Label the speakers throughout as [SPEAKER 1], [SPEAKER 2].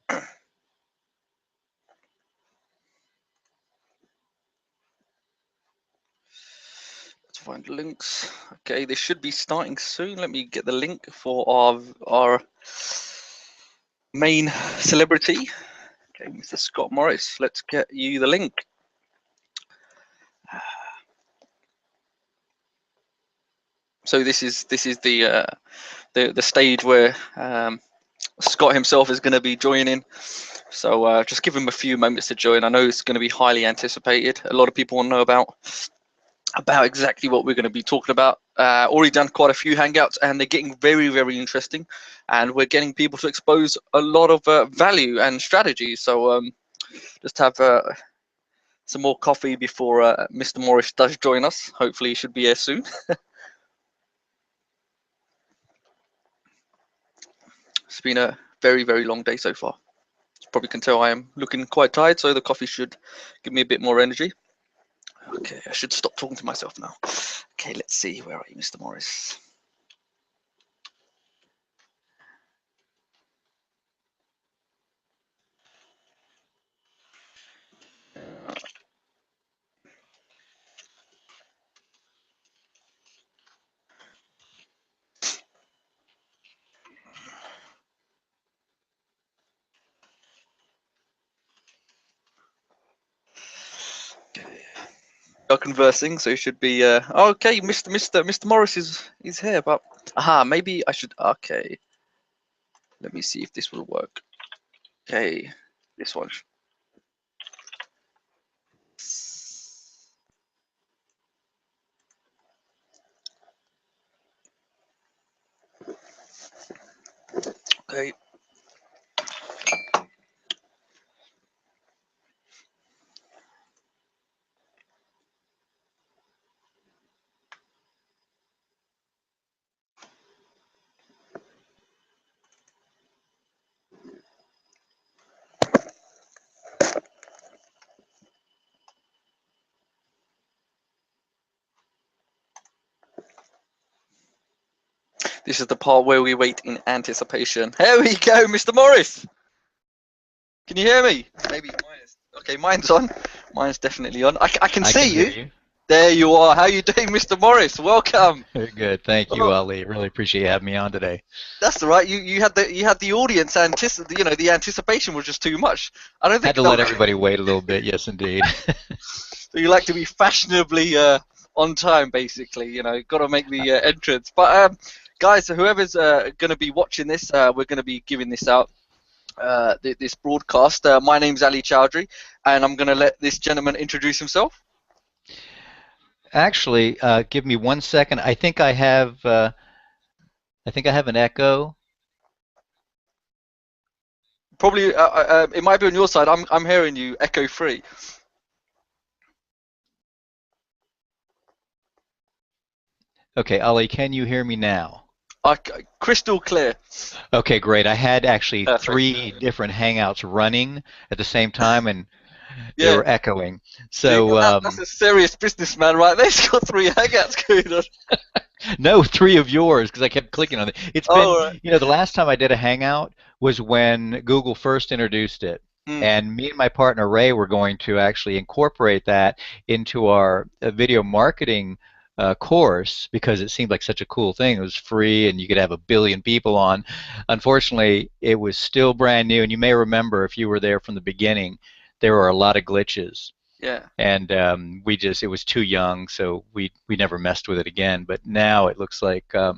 [SPEAKER 1] Let's find links. Okay, they should be starting soon. Let me get the link for our main celebrity. Okay, Mr. Scott Morris. Let's get you the link. So this is the stage where Scott himself is going to be joining. So just give him a few moments to join. I know it's going to be highly anticipated. A lot of people want to know about exactly what we're going to be talking about. Already done quite a few hangouts, and they're getting very, very interesting. And we're getting people to expose a lot of value and strategy. So just have some more coffee before Mr. Morris does join us. Hopefully, he should be here soon. It's been a very, very long day so far. You probably can tell I am looking quite tired, so the coffee should give me a bit more energy. Okay, I should stop talking to myself now. Okay, let's see. Where are you, Mr. Morris? We are conversing, so you should be okay. Mr. Morris is here, but maybe I should. Okay, let me see if this will work. Okay, this one. Okay. This is the part where we wait in anticipation. Here we go, Mr. Morris. Can you hear me? Maybe mine is. Okay, mine's on. Mine's definitely on. I can see you. There you are. How are you doing, Mr. Morris? Welcome.
[SPEAKER 2] Very good. Thank you, Ali. Really appreciate you having me on today.
[SPEAKER 1] That's all right. You had the audience the anticipation was just too much. I don't think
[SPEAKER 2] had to let everybody wait a little bit. Yes, indeed.
[SPEAKER 1] So you like to be fashionably on time, basically. Got to make the entrance. But guys, whoever's going to be watching this, we're going to be giving this out. This broadcast. My name's Ali Chowdhry, and I'm going to let this gentleman introduce himself.
[SPEAKER 2] Actually, give me 1 second. I think I have an echo.
[SPEAKER 1] Probably it might be on your side. I'm hearing you echo free.
[SPEAKER 2] Okay, Ali, can you hear me now?
[SPEAKER 1] Crystal clear.
[SPEAKER 2] Okay, great. I had actually three different Hangouts running at the same time, and they were echoing. So
[SPEAKER 1] that's a serious businessman right there. He's got 3 Hangouts going on.
[SPEAKER 2] No, 3 of yours, because I kept clicking on it. It's been, right. The last time I did a Hangout was when Google first introduced it. And me and my partner Ray were going to actually incorporate that into our video marketing course, because it seemed like such a cool thing. It was free and you could have 1 billion people on. Unfortunately, it was still brand new, and you may remember if you were there from the beginning, there were a lot of glitches.
[SPEAKER 1] Yeah.
[SPEAKER 2] And it was too young, so we never messed with it again. But now it looks like got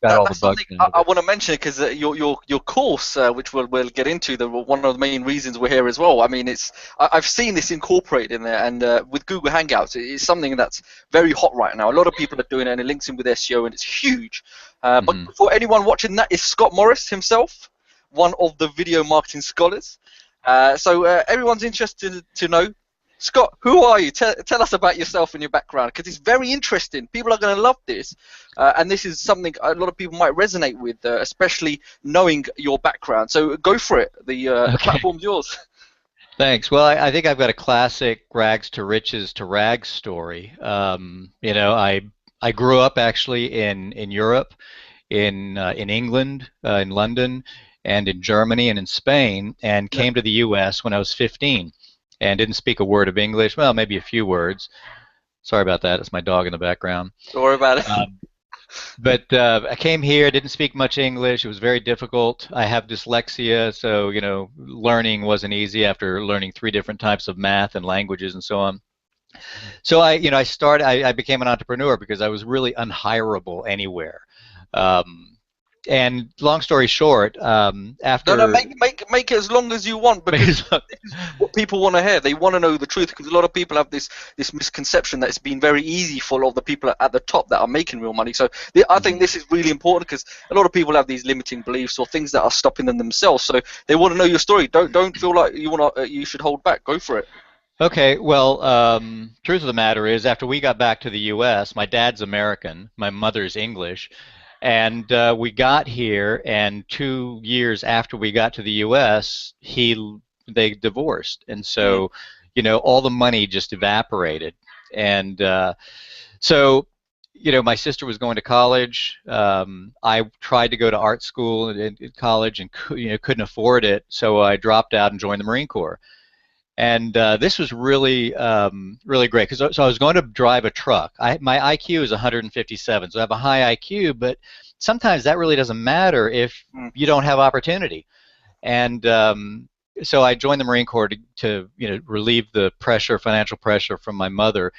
[SPEAKER 2] all the bugs.
[SPEAKER 1] I want to mention it because your course, which we'll get into, one of the main reasons we're here as well. I mean, I've seen this incorporated in there, and with Google Hangouts, it's something that's very hot right now. A lot of people are doing it, and it links in with SEO, and it's huge. But for anyone watching, that is Scott Morris himself, one of the video marketing scholars. So everyone's interested to know, Scott, who are you? Tell us about yourself and your background, because it's very interesting. People are going to love this, and this is something a lot of people might resonate with, especially knowing your background. So go for it. The platform's yours.
[SPEAKER 2] Thanks. Well, I think I've got a classic rags to riches to rags story. I grew up actually in Europe, in England, in London, and in Germany and in Spain, and came to the U.S. when I was 15 and didn't speak a word of English. Well, maybe a few words. Sorry about that. It's my dog in the background.
[SPEAKER 1] Don't worry about it.
[SPEAKER 2] But I came here, didn't speak much English. It was very difficult. I have dyslexia, so learning wasn't easy after learning 3 different types of math and languages and so on. So I became an entrepreneur because I was really unhireable anywhere. And long story short, after
[SPEAKER 1] no, make it as long as you want, because this is what people want to hear. They want to know the truth, because a lot of people have this misconception that it's been very easy for a lot of the people at the top that are making real money. So I think this is really important, because a lot of people have these limiting beliefs or things that are stopping them themselves. So they want to know your story. Don't feel like you should hold back. Go for it.
[SPEAKER 2] Okay, well, truth of the matter is, after we got back to the U.S., my dad's American, my mother's English, and we got here, and 2 years after we got to the U.S., they divorced, and so, all the money just evaporated, and so, my sister was going to college. I tried to go to art school in college and couldn't afford it, so I dropped out and joined the Marine Corps. And this was really, really great, because I was going to drive a truck. My IQ is 157, so I have a high IQ, but sometimes that really doesn't matter if you don't have opportunity. And so I joined the Marine Corps to relieve the financial pressure from my mother.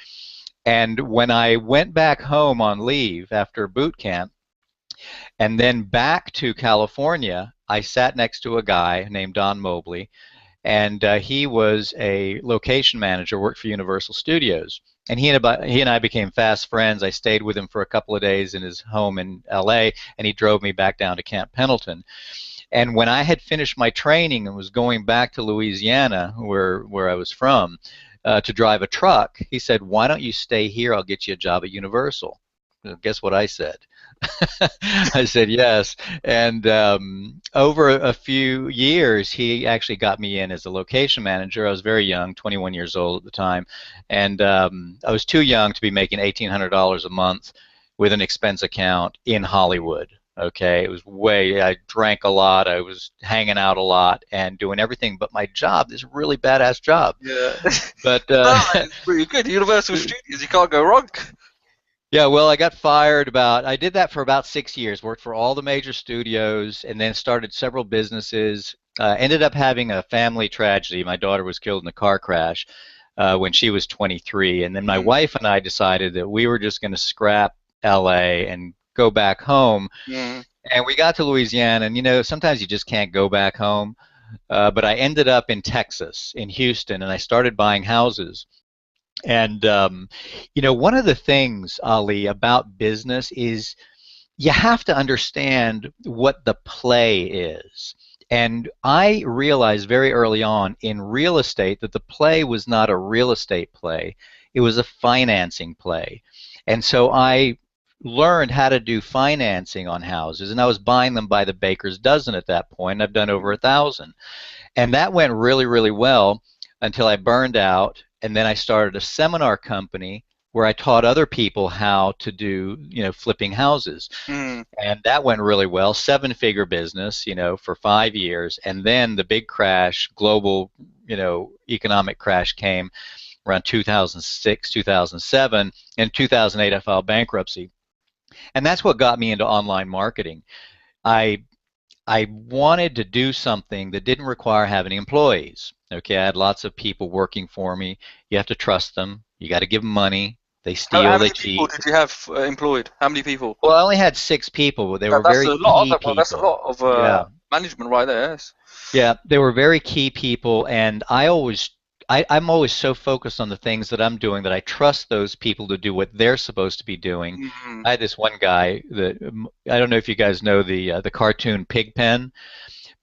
[SPEAKER 2] And when I went back home on leave after boot camp, and then back to California, I sat next to a guy named Don Mobley. And he was a location manager, worked for Universal Studios. And he and I became fast friends. I stayed with him for a couple of days in his home in L.A., and he drove me back down to Camp Pendleton. And when I had finished my training and was going back to Louisiana, where I was from, to drive a truck, he said, "Why don't you stay here? I'll get you a job at Universal." Well, guess what I said? I said yes, and over a few years, he actually got me in as a location manager. I was very young, 21 years old at the time, and I was too young to be making $1,800 a month with an expense account in Hollywood. Okay, it was I drank a lot, I was hanging out a lot, and doing everything but my job, this really badass job.
[SPEAKER 1] Yeah.
[SPEAKER 2] But
[SPEAKER 1] it's pretty good. Universal Studios, you can't go wrong.
[SPEAKER 2] Yeah, well, I got fired I did that for about 6 years, worked for all the major studios, and then started several businesses. Ended up having a family tragedy. My daughter was killed in a car crash when she was 23, and then my wife and I decided that we were just going to scrap LA and go back home. And we got to Louisiana, and sometimes you just can't go back home. But I ended up in Texas, in Houston, and I started buying houses. And, one of the things, Ali, about business is you have to understand what the play is. And I realized very early on in real estate that the play was not a real estate play. It was a financing play. And so I learned how to do financing on houses, and I was buying them by the baker's dozen at that point. I've done over 1,000. And that went really, really well until I burned out. And then I started a seminar company where I taught other people how to do, flipping houses. And that went really well, 7-figure business, for 5 years. And then the big crash, global, economic crash came around 2006, 2007. And 2008, I filed bankruptcy. And that's what got me into online marketing. I wanted to do something that didn't require having employees. Okay, I had lots of people working for me. You have to trust them. You got to give them money. They steal,
[SPEAKER 1] How
[SPEAKER 2] they
[SPEAKER 1] many
[SPEAKER 2] cheat.
[SPEAKER 1] people did you have employed? How many people?
[SPEAKER 2] Well, I only had 6 people, but they were very key people.
[SPEAKER 1] That's a lot of management right there. Yes.
[SPEAKER 2] Yeah, they were very key people, and I'm always so focused on the things that I'm doing that I trust those people to do what they're supposed to be doing. I had this one guy that I don't know if you guys know the cartoon Pigpen.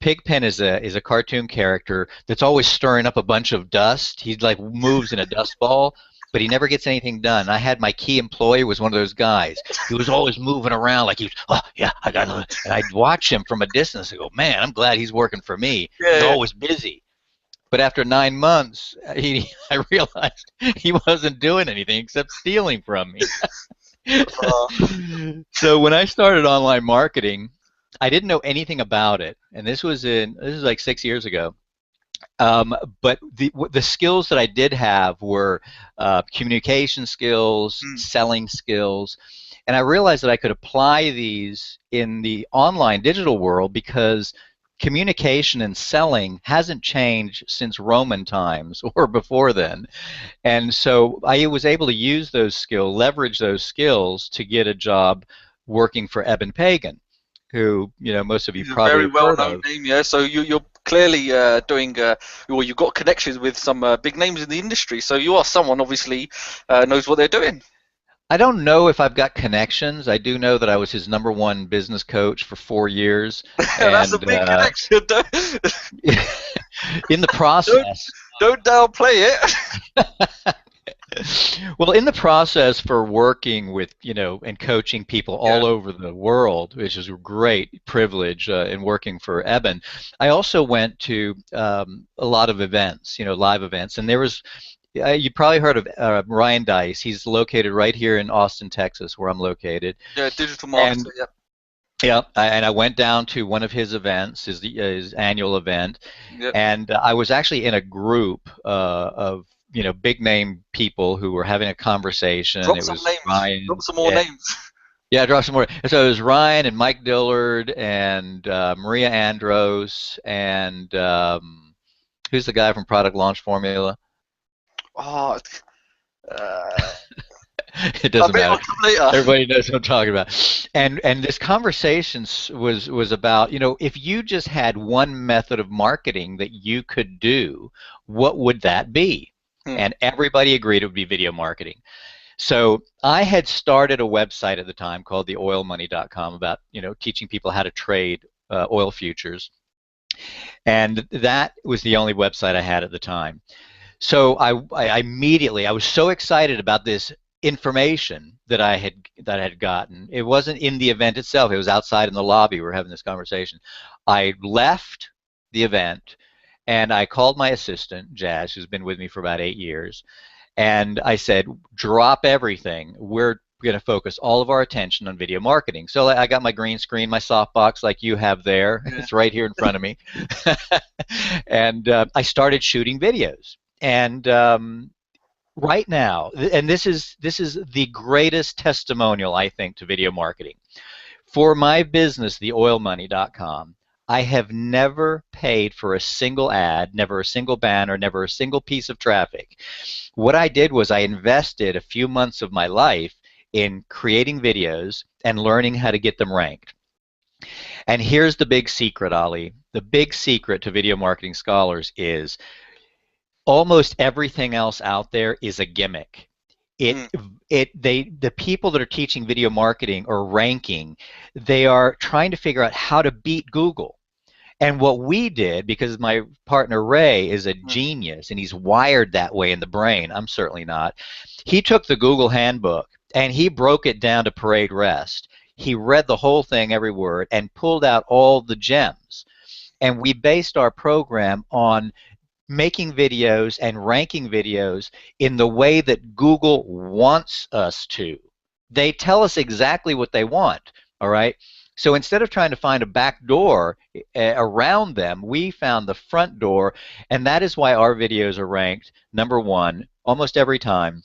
[SPEAKER 2] Pigpen is a cartoon character that's always stirring up a bunch of dust. He like moves in a dust ball, but he never gets anything done. I had my key employee was one of those guys. He was always moving around like he was, oh yeah, I got it. And I'd watch him from a distance and go, man, I'm glad he's working for me. He's always busy. But after 9 months, I realized he wasn't doing anything except stealing from me. So when I started online marketing, I didn't know anything about it, and this is like 6 years ago. But the skills that I did have were communication skills,
[SPEAKER 1] Mm.
[SPEAKER 2] selling skills, and I realized that I could apply these in the online digital world because communication and selling hasn't changed since Roman times or before then. And so I was able to use those skills, leverage those skills to get a job working for Eben Pagan, who, most of you
[SPEAKER 1] He's a
[SPEAKER 2] probably
[SPEAKER 1] very
[SPEAKER 2] have heard
[SPEAKER 1] well-known
[SPEAKER 2] of.
[SPEAKER 1] name, yeah. So you're clearly doing, well, you've got connections with some big names in the industry. So you are someone obviously knows what they're doing.
[SPEAKER 2] I don't know if I've got connections. I do know that I was his number one business coach for 4 years,
[SPEAKER 1] That's a
[SPEAKER 2] and
[SPEAKER 1] big connection. Don't
[SPEAKER 2] in the
[SPEAKER 1] don't,
[SPEAKER 2] process,
[SPEAKER 1] don't downplay
[SPEAKER 2] well, in the process for working with, and coaching people
[SPEAKER 1] it.
[SPEAKER 2] all over the world, which is a great privilege in working for Eben, I also went to a lot of events, live events, and there was. You probably heard of Ryan Dice. He's located right here in Austin, Texas, where I'm located.
[SPEAKER 1] Yeah, digital
[SPEAKER 2] And
[SPEAKER 1] marketer. Yep.
[SPEAKER 2] yeah, and I went down to one of his events, his annual event,
[SPEAKER 1] Yep.
[SPEAKER 2] and I was actually in a group of big name people who were having a conversation.
[SPEAKER 1] Drop
[SPEAKER 2] It
[SPEAKER 1] some
[SPEAKER 2] was
[SPEAKER 1] names. Drop
[SPEAKER 2] Ryan,
[SPEAKER 1] some more
[SPEAKER 2] yeah,
[SPEAKER 1] names.
[SPEAKER 2] yeah, draw some more. So it was Ryan and Mike Dillard and Maria Andros and who's the guy from Product Launch Formula?
[SPEAKER 1] Oh, uh,
[SPEAKER 2] It
[SPEAKER 1] a
[SPEAKER 2] doesn't
[SPEAKER 1] bit
[SPEAKER 2] matter.
[SPEAKER 1] on some later.
[SPEAKER 2] Everybody knows what I'm talking about. And this conversation was about, if you just had one method of marketing that you could do, what would that be?
[SPEAKER 1] Hmm.
[SPEAKER 2] And everybody agreed it would be video marketing. So I had started a website at the time called theoilmoney.com about, teaching people how to trade oil futures. And that was the only website I had at the time. So I immediately I was so excited about this information that I had gotten. It wasn't in the event itself. It was outside in the lobby. We were having this conversation. I left the event and I called my assistant, Jazz, who's been with me for about 8 years, and I said, drop everything. We're going to focus all of our attention on video marketing. So I got my green screen, my softbox like you have there.
[SPEAKER 1] Yeah.
[SPEAKER 2] It's right here in front of me. And I started shooting videos. And right now, and this is the greatest testimonial, I think, to video marketing. For my business, theoilmoney.com, I have never paid for a single ad, never a single banner, never a single piece of traffic. What I did was I invested a few months of my life in creating videos and learning how to get them ranked. And here's the big secret, Ali. The big secret to video marketing scholars is almost everything else out there is a gimmick.
[SPEAKER 1] Hmm.
[SPEAKER 2] The people that are teaching video marketing or ranking, they are trying to figure out how to beat Google. And what we did, because my partner Ray is a
[SPEAKER 1] Hmm.
[SPEAKER 2] genius and he's wired that way in the brain, I'm certainly not. He took the Google handbook and he broke it down to parade rest. He read the whole thing, every word, and pulled out all the gems. And we based our program on making videos and ranking videos in the way that Google wants us to. They tell us exactly what they want, all right? So instead of trying to find a back door around them, we found the front door, and that is why our videos are ranked number one almost every time,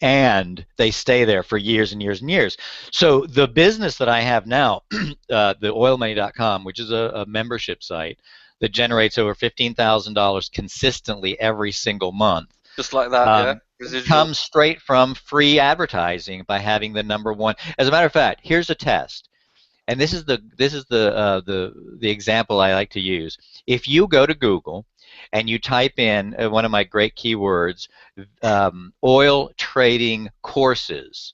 [SPEAKER 2] and they stay there for years and years and years. So the business that I have now, theoilmoney.com, which is a membership site that generates over $15,000 consistently every single month,
[SPEAKER 1] Just like that, yeah. Residual.
[SPEAKER 2] comes straight from free advertising by having the number one. As a matter of fact, here's a test, and this is the example I like to use. If you go to Google and you type in one of my great keywords, oil trading courses,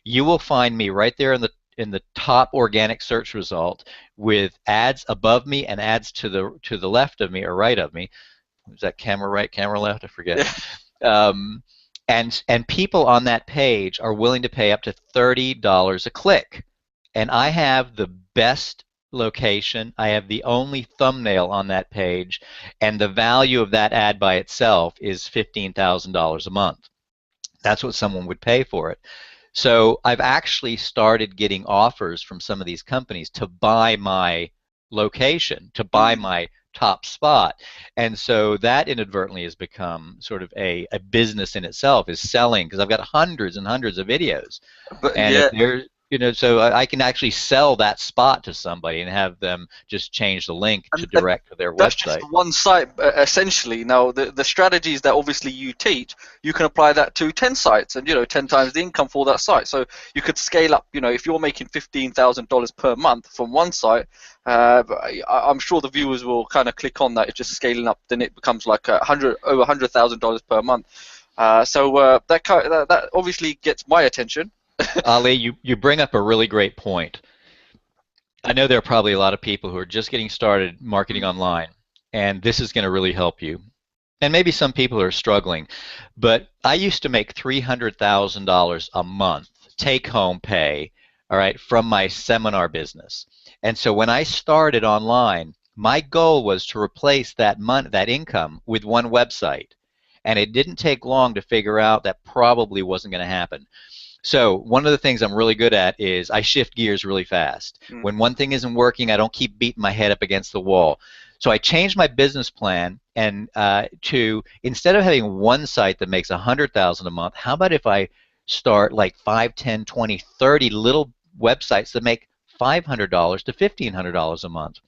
[SPEAKER 2] you will find me right there in the top organic search result with ads above me and ads to the left of me or right of me. Was that camera right, camera left? I forget.
[SPEAKER 1] Yeah.
[SPEAKER 2] Um, and people on that page are willing to pay up to $30 a click. And I have the best location. I have the only thumbnail on that page, and the value of that ad by itself is $15,000 a month. That's what someone would pay for it. So I've actually started getting offers from some of these companies to buy my location, to buy
[SPEAKER 1] Mm.
[SPEAKER 2] my top spot. And so that inadvertently has become sort of a business in itself, is selling, because I've got hundreds and hundreds of videos.
[SPEAKER 1] But
[SPEAKER 2] And if
[SPEAKER 1] yeah,
[SPEAKER 2] they're, so I can actually sell that spot to somebody and have them just change the link to
[SPEAKER 1] and
[SPEAKER 2] direct to their
[SPEAKER 1] that's just
[SPEAKER 2] website.
[SPEAKER 1] one site essentially. Now the strategies that obviously you teach, you can apply that to 10 sites, and 10 times the income for that site. So you could scale up. If you're making $15,000 per month from one site, I'm sure the viewers will kind of click on that. It's just scaling up, then it becomes like over $100,000 per month. That obviously gets my attention.
[SPEAKER 2] Ali, you bring up a really great point. I know there are probably a lot of people who are just getting started marketing online, and this is going to really help you. And maybe some people are struggling, but I used to make $300,000 a month take home pay, all right, from my seminar business. And so when I started online, my goal was to replace that income with one website. And it didn't take long to figure out that probably wasn't going to happen. So one of the things I'm really good at is I shift gears really fast.
[SPEAKER 1] Mm.
[SPEAKER 2] When one thing isn't working, I don't keep beating my head up against the wall. So I changed my business plan and to instead of having one site that makes 100,000 a month, how about if I start like 5, 10, 20, 30 little websites that make $500 to $1,500 a month?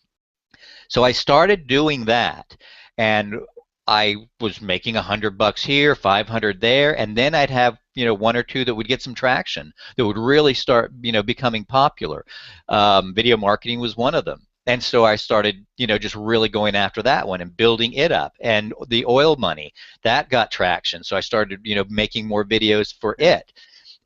[SPEAKER 2] So I started doing that, and I was making $100 here, 500 there, and then I'd have one or two that would get some traction, that would really start becoming popular. Video marketing was one of them. And so I started, just really going after that one and building it up. And the oil money, that got traction. So I started, making more videos for it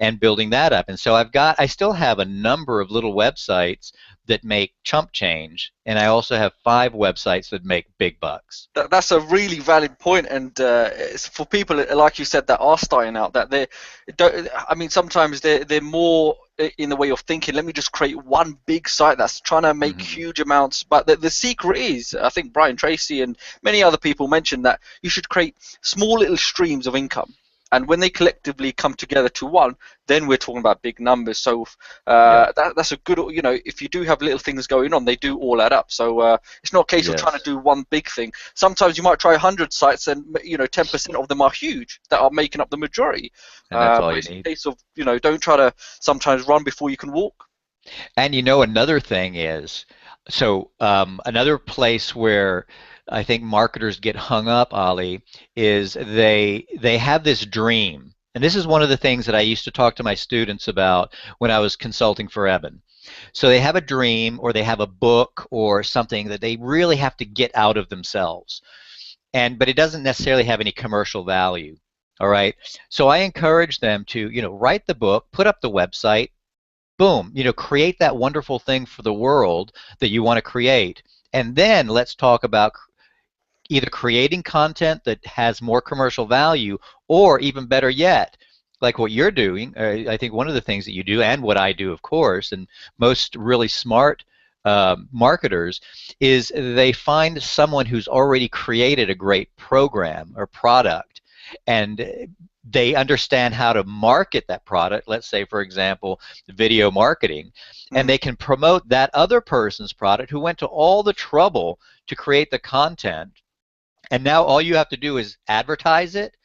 [SPEAKER 2] and building that up. And so I still have a number of little websites that make chump change, and I also have 5 websites that make big bucks.
[SPEAKER 1] That's a really valid point, and it's for people like you said that are starting out, that they don't. I mean, sometimes they're more in the way of thinking. Let me just create one big site that's trying to make
[SPEAKER 2] Mm-hmm.
[SPEAKER 1] huge amounts. But the secret is, I think Brian Tracy and many other people mentioned that you should create small little streams of income. And when they collectively come together to one, then we're talking about big numbers. So
[SPEAKER 2] Yeah.
[SPEAKER 1] that's a good, if you do have little things going on, they do all add up. So it's not a case of trying to
[SPEAKER 2] Yes.
[SPEAKER 1] do one big thing. Sometimes you might try 100 sites, and 10% of them are huge that are making up the majority.
[SPEAKER 2] And that's all
[SPEAKER 1] But
[SPEAKER 2] you
[SPEAKER 1] it's a
[SPEAKER 2] need.
[SPEAKER 1] case of don't try to sometimes run before you can walk.
[SPEAKER 2] And another thing is, so another place where I think marketers get hung up, Ali, is they have this dream. And this is one of the things that I used to talk to my students about when I was consulting for Eben. So they have a dream, or they have a book or something that they really have to get out of themselves. But it doesn't necessarily have any commercial value. All right. So I encourage them to, write the book, put up the website, boom, create that wonderful thing for the world that you want to create. And then let's talk about either creating content that has more commercial value, or even better yet, like what you're doing. I think one of the things that you do, and what I do, of course, and most really smart marketers, is they find someone who's already created a great program or product, and they understand how to market that product. Let's say, for example, video marketing, and
[SPEAKER 1] Mm.
[SPEAKER 2] they can promote that other person's product who went to all the trouble to create the content, and now all you have to do is advertise it,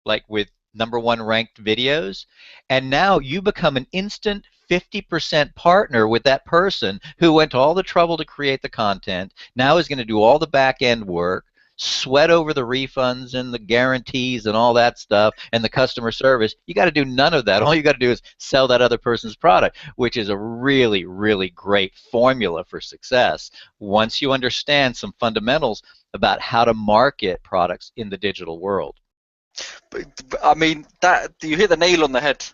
[SPEAKER 2] like with #1 ranked videos, and now you become an instant 50% partner with that person who went to all the trouble to create the content, now is going to do all the back end work, sweat over the refunds and the guarantees and all that stuff and the customer service. You got to do none of that. All you got to do is sell that other person's product, which is a really, really great formula for success once you understand some fundamentals about how to market products in the digital world.
[SPEAKER 1] I mean, that you hit the nail on the head.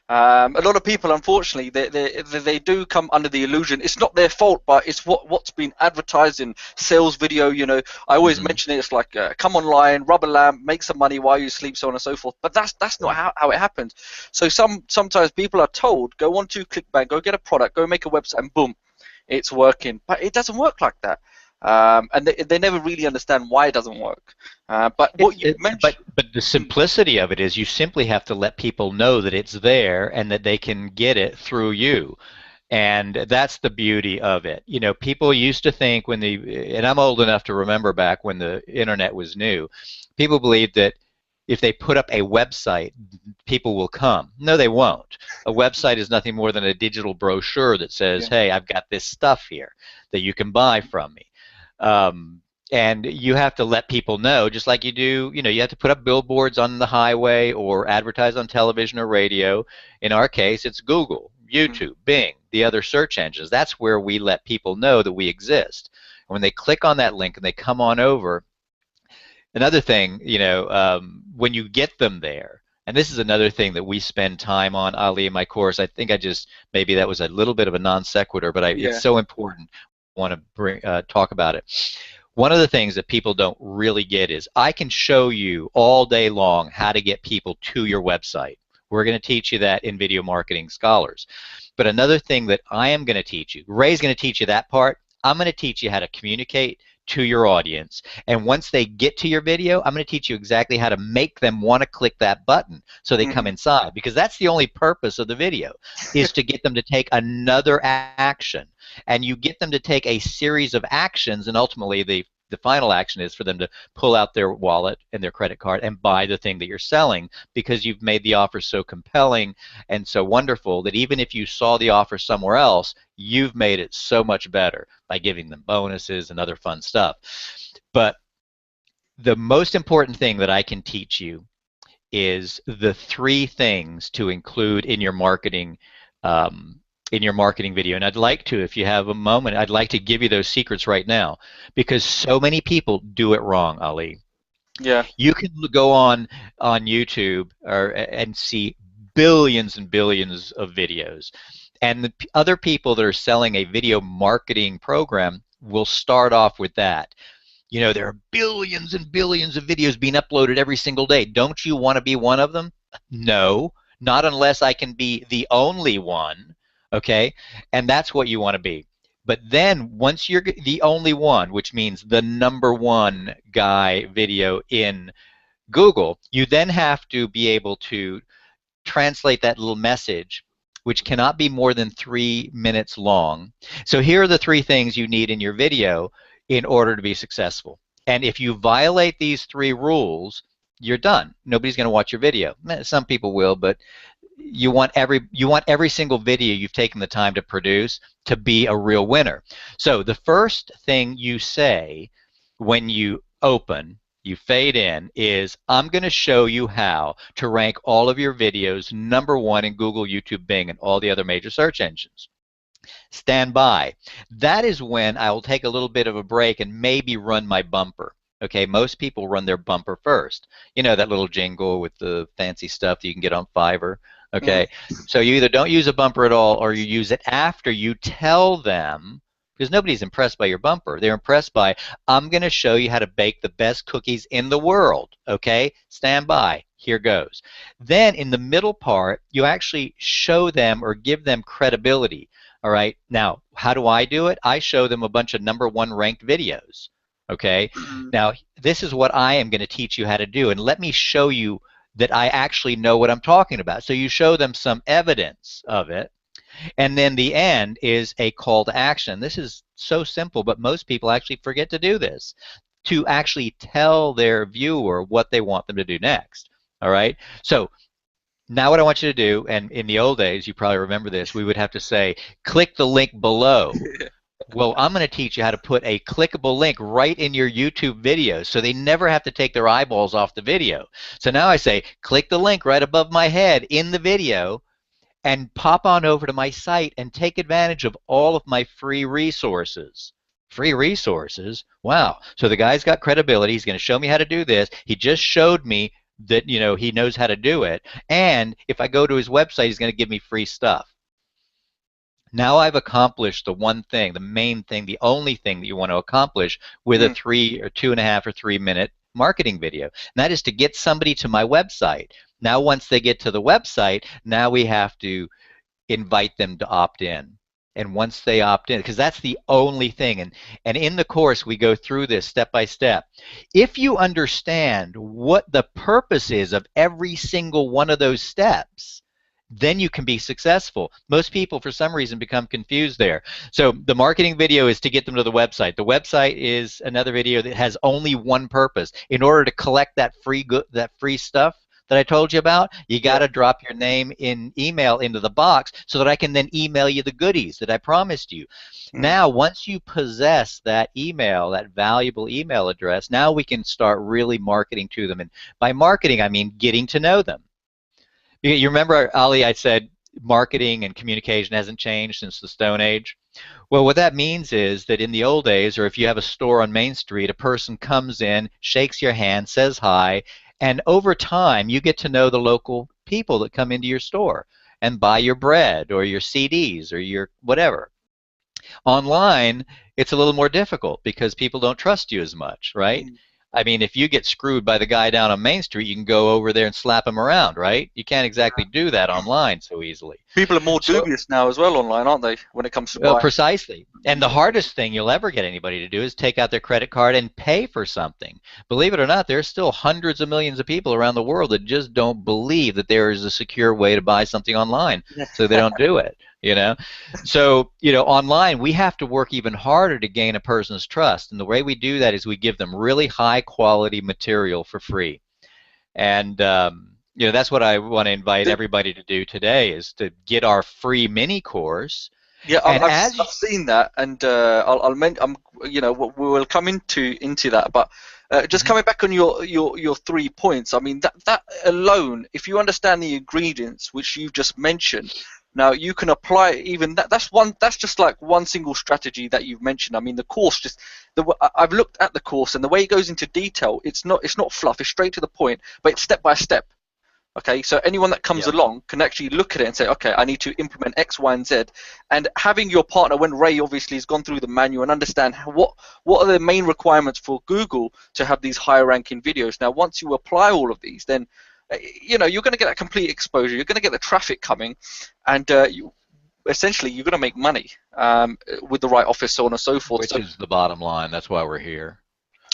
[SPEAKER 1] A lot of people, unfortunately, they do come under the illusion. It's not their fault, but it's what's been advertised in sales video. I always
[SPEAKER 2] Mm-hmm.
[SPEAKER 1] mention it. It's like come online, rub a lamp, make some money while you sleep, so on and so forth. But that's not
[SPEAKER 2] Right.
[SPEAKER 1] how it happens. So sometimes people are told, go on to ClickBank, go get a product, go make a website, and boom, it's working. But it doesn't work like that. and they never really understand why it doesn't work. But what you mentioned,
[SPEAKER 2] but the simplicity of it is you simply have to let people know that it's there and that they can get it through you. And that's the beauty of it. You know, people used to think and I'm old enough to remember back when the internet was new, people believed that if they put up a website, people will come. No, they won't. A website is nothing more than a digital brochure that says,
[SPEAKER 1] yeah,
[SPEAKER 2] hey, I've got this stuff here that you can buy from me. Um, and you have to let people know, just like you do, you know, you have to put up billboards on the highway or advertise on television or radio. In our case, it's Google,
[SPEAKER 1] mm,
[SPEAKER 2] YouTube, Bing, the other search engines. That's where we let people know that we exist. And when they click on that link and they come on over, another thing, you know, when you get them there, and this is another thing that we spend time on, Ali, in my course. I think maybe that was a little bit of a non sequitur, but it's
[SPEAKER 1] yeah,
[SPEAKER 2] so important. I want to talk about it. One of the things that people don't really get is I can show you all day long how to get people to your website. We're going to teach you that in Video Marketing Scholars. But another thing that I am going to teach you, Ray's going to teach you that part. I'm going to teach you how to communicate to your audience. And once they get to your video, I'm going to teach you exactly how to make them want to click that button so they come
[SPEAKER 1] mm,
[SPEAKER 2] inside. Because that's the only purpose of the video, is to get them to take another action. And you get them to take a series of actions, and ultimately the final action is for them to pull out their wallet and their credit card and buy the thing that you're selling, because you've made the offer so compelling and so wonderful that even if you saw the offer somewhere else, you've made it so much better by giving them bonuses and other fun stuff. But the most important thing that I can teach you is the 3 things to include in your marketing video. And I'd like to, if you have a moment, I'd like to give you those secrets right now, because so many people do it wrong, Ali.
[SPEAKER 1] yeah,
[SPEAKER 2] You can go on YouTube and see billions and billions of videos. And the other people that are selling a video marketing program will start off with that. You know, there are billions and billions of videos being uploaded every single day. Don't you want to be one of them? No, not unless I can be the only one, okay? And that's what you want to be. But then once you're the only one, which means the #1 guy video in Google, you then have to be able to translate that little message, which cannot be more than 3 minutes long. So here are the 3 things you need in your video in order to be successful. And if you violate these 3 rules, you're done. Nobody's going to watch your video. Some people will, but you want every single video you've taken the time to produce to be a real winner. So the first thing you say when you you fade in, is I'm going to show you how to rank all of your videos #1 in Google, YouTube, Bing, and all the other major search engines. Stand by. That is when I will take a little bit of a break and maybe run my bumper. Okay, most people run their bumper first. You know, that little jingle with the fancy stuff that you can get on Fiverr.
[SPEAKER 1] mm,
[SPEAKER 2] Okay, so you either don't use a bumper at all, or you use it after you tell them, because nobody's impressed by your bumper. They're impressed by, I'm going to show you how to bake the best cookies in the world. Okay, stand by. Here goes. Then in the middle part, you actually show them or give them credibility. All right, now how do I do it? I show them a bunch of #1 ranked videos. Okay,
[SPEAKER 1] mm,
[SPEAKER 2] now this is what I am going to teach you how to do, and let me show you that I actually know what I'm talking about. So you show them some evidence of it, and then the end is a call to action. This is so simple, but most people actually forget to do this, to actually tell their viewer what they want them to do next. All right, so now what I want you to do, and in the old days, you probably remember this, we would have to say, click the link below. Well, I'm going to teach you how to put a clickable link right in your YouTube videos so they never have to take their eyeballs off the video. So now I say, click the link right above my head in the video and pop on over to my site and take advantage of all of my free resources. Free resources? Wow. So the guy's got credibility. He's going to show me how to do this. He just showed me that, you know, he knows how to do it. And if I go to his website, he's going to give me free stuff. Now I've accomplished the one thing, the main thing, the only thing that you want to accomplish with a
[SPEAKER 1] mm.
[SPEAKER 2] 3 or 2.5 or 3 minute marketing video. And that is to get somebody to my website. Now once they get to the website, now we have to invite them to opt in. And once they opt in, because that's the only thing, and in the course we go through this step by step. If you understand what the purpose is of every single one of those steps, then you can be successful. Most people, for some reason, become confused there. So the marketing video is to get them to the website. The website is another video that has only one purpose. In order to collect that free stuff that I told you about, you got to drop your name in email into the box so that I can then email you the goodies that I promised you. Now, once you possess that email, that valuable email address, now we can start really marketing to them. And by marketing, I mean getting to know them. You remember, Ali, I said marketing and communication hasn't changed since the Stone Age? Well, what that means is that in the old days, or if you have a store on Main Street, a person comes in, shakes your hand, says hi, and over time you get to know the local people that come into your store and buy your bread or your CDs or your whatever. Online, it's a little more difficult because people don't trust you as much, right? I mean, if you get screwed by the guy down on Main Street, you can go over there and slap him around, right? You can't exactly do that online so easily.
[SPEAKER 1] People are more dubious now as well online, aren't they, when it comes to buying?
[SPEAKER 2] Precisely. And the hardest thing you'll ever get anybody to do is take out their credit card and pay for something. Believe it or not, there's still hundreds of millions of people around the world that just don't believe that there is a secure way to buy something online, so they don't do it. So online we have to work even harder to gain a person's trust, and the way we do that is we give them really high quality material for free. And that's what I want to invite everybody to do today, is to get our free mini course.
[SPEAKER 1] Yeah, I've seen that, and we will come into that, but just coming back on your 3 points, I mean that alone, if you understand the ingredients which you've just mentioned, now you can apply even that. That's just like one single strategy that you've mentioned. I mean, the course I've looked at the course, and the way it goes into detail, it's not fluff. It's straight to the point, but it's step by step. Okay, so anyone that comes along can actually look at it and say, okay, I need to implement X, Y, and Z. And having your partner, when Ray obviously has gone through the manual and understand what are the main requirements for Google to have these higher ranking videos. Now, once you apply all of these, then you're going to get that complete exposure. You're going to get the traffic coming, and essentially you're going to make money with the right office, so on and so forth.
[SPEAKER 2] Which is the bottom line. That's why we're here.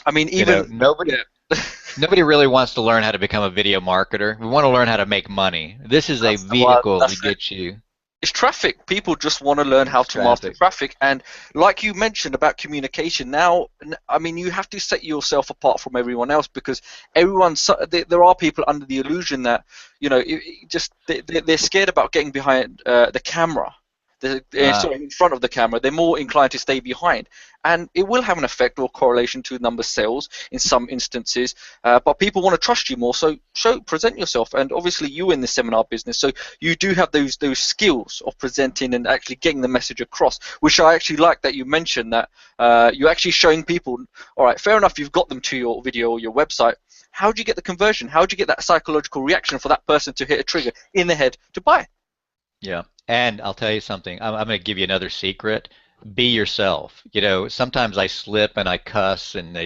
[SPEAKER 1] I mean, even
[SPEAKER 2] nobody really wants to learn how to become a video marketer. We want to learn how to make money. This is a vehicle to get you.
[SPEAKER 1] It's traffic. People just want to learn how to master traffic. And like you mentioned about communication, now, I mean, you have to set yourself apart from everyone else, because there are people under the illusion that, they're scared about getting behind the camera. Sorry, in front of the camera. They're more inclined to stay behind, and it will have an effect or correlation to number sales in some instances, but people want to trust you more, so present yourself. And obviously you in the seminar business, so you do have those skills of presenting and actually getting the message across, which I actually like that you mentioned, that you're actually showing people, all right, fair enough, you've got them to your video or your website. How do you get the conversion? How do you get that psychological reaction for that person to hit a trigger in the head to buy?
[SPEAKER 2] Yeah, and I'll tell you something. I'm going to give you another secret. Be yourself. Sometimes I slip and I cuss, and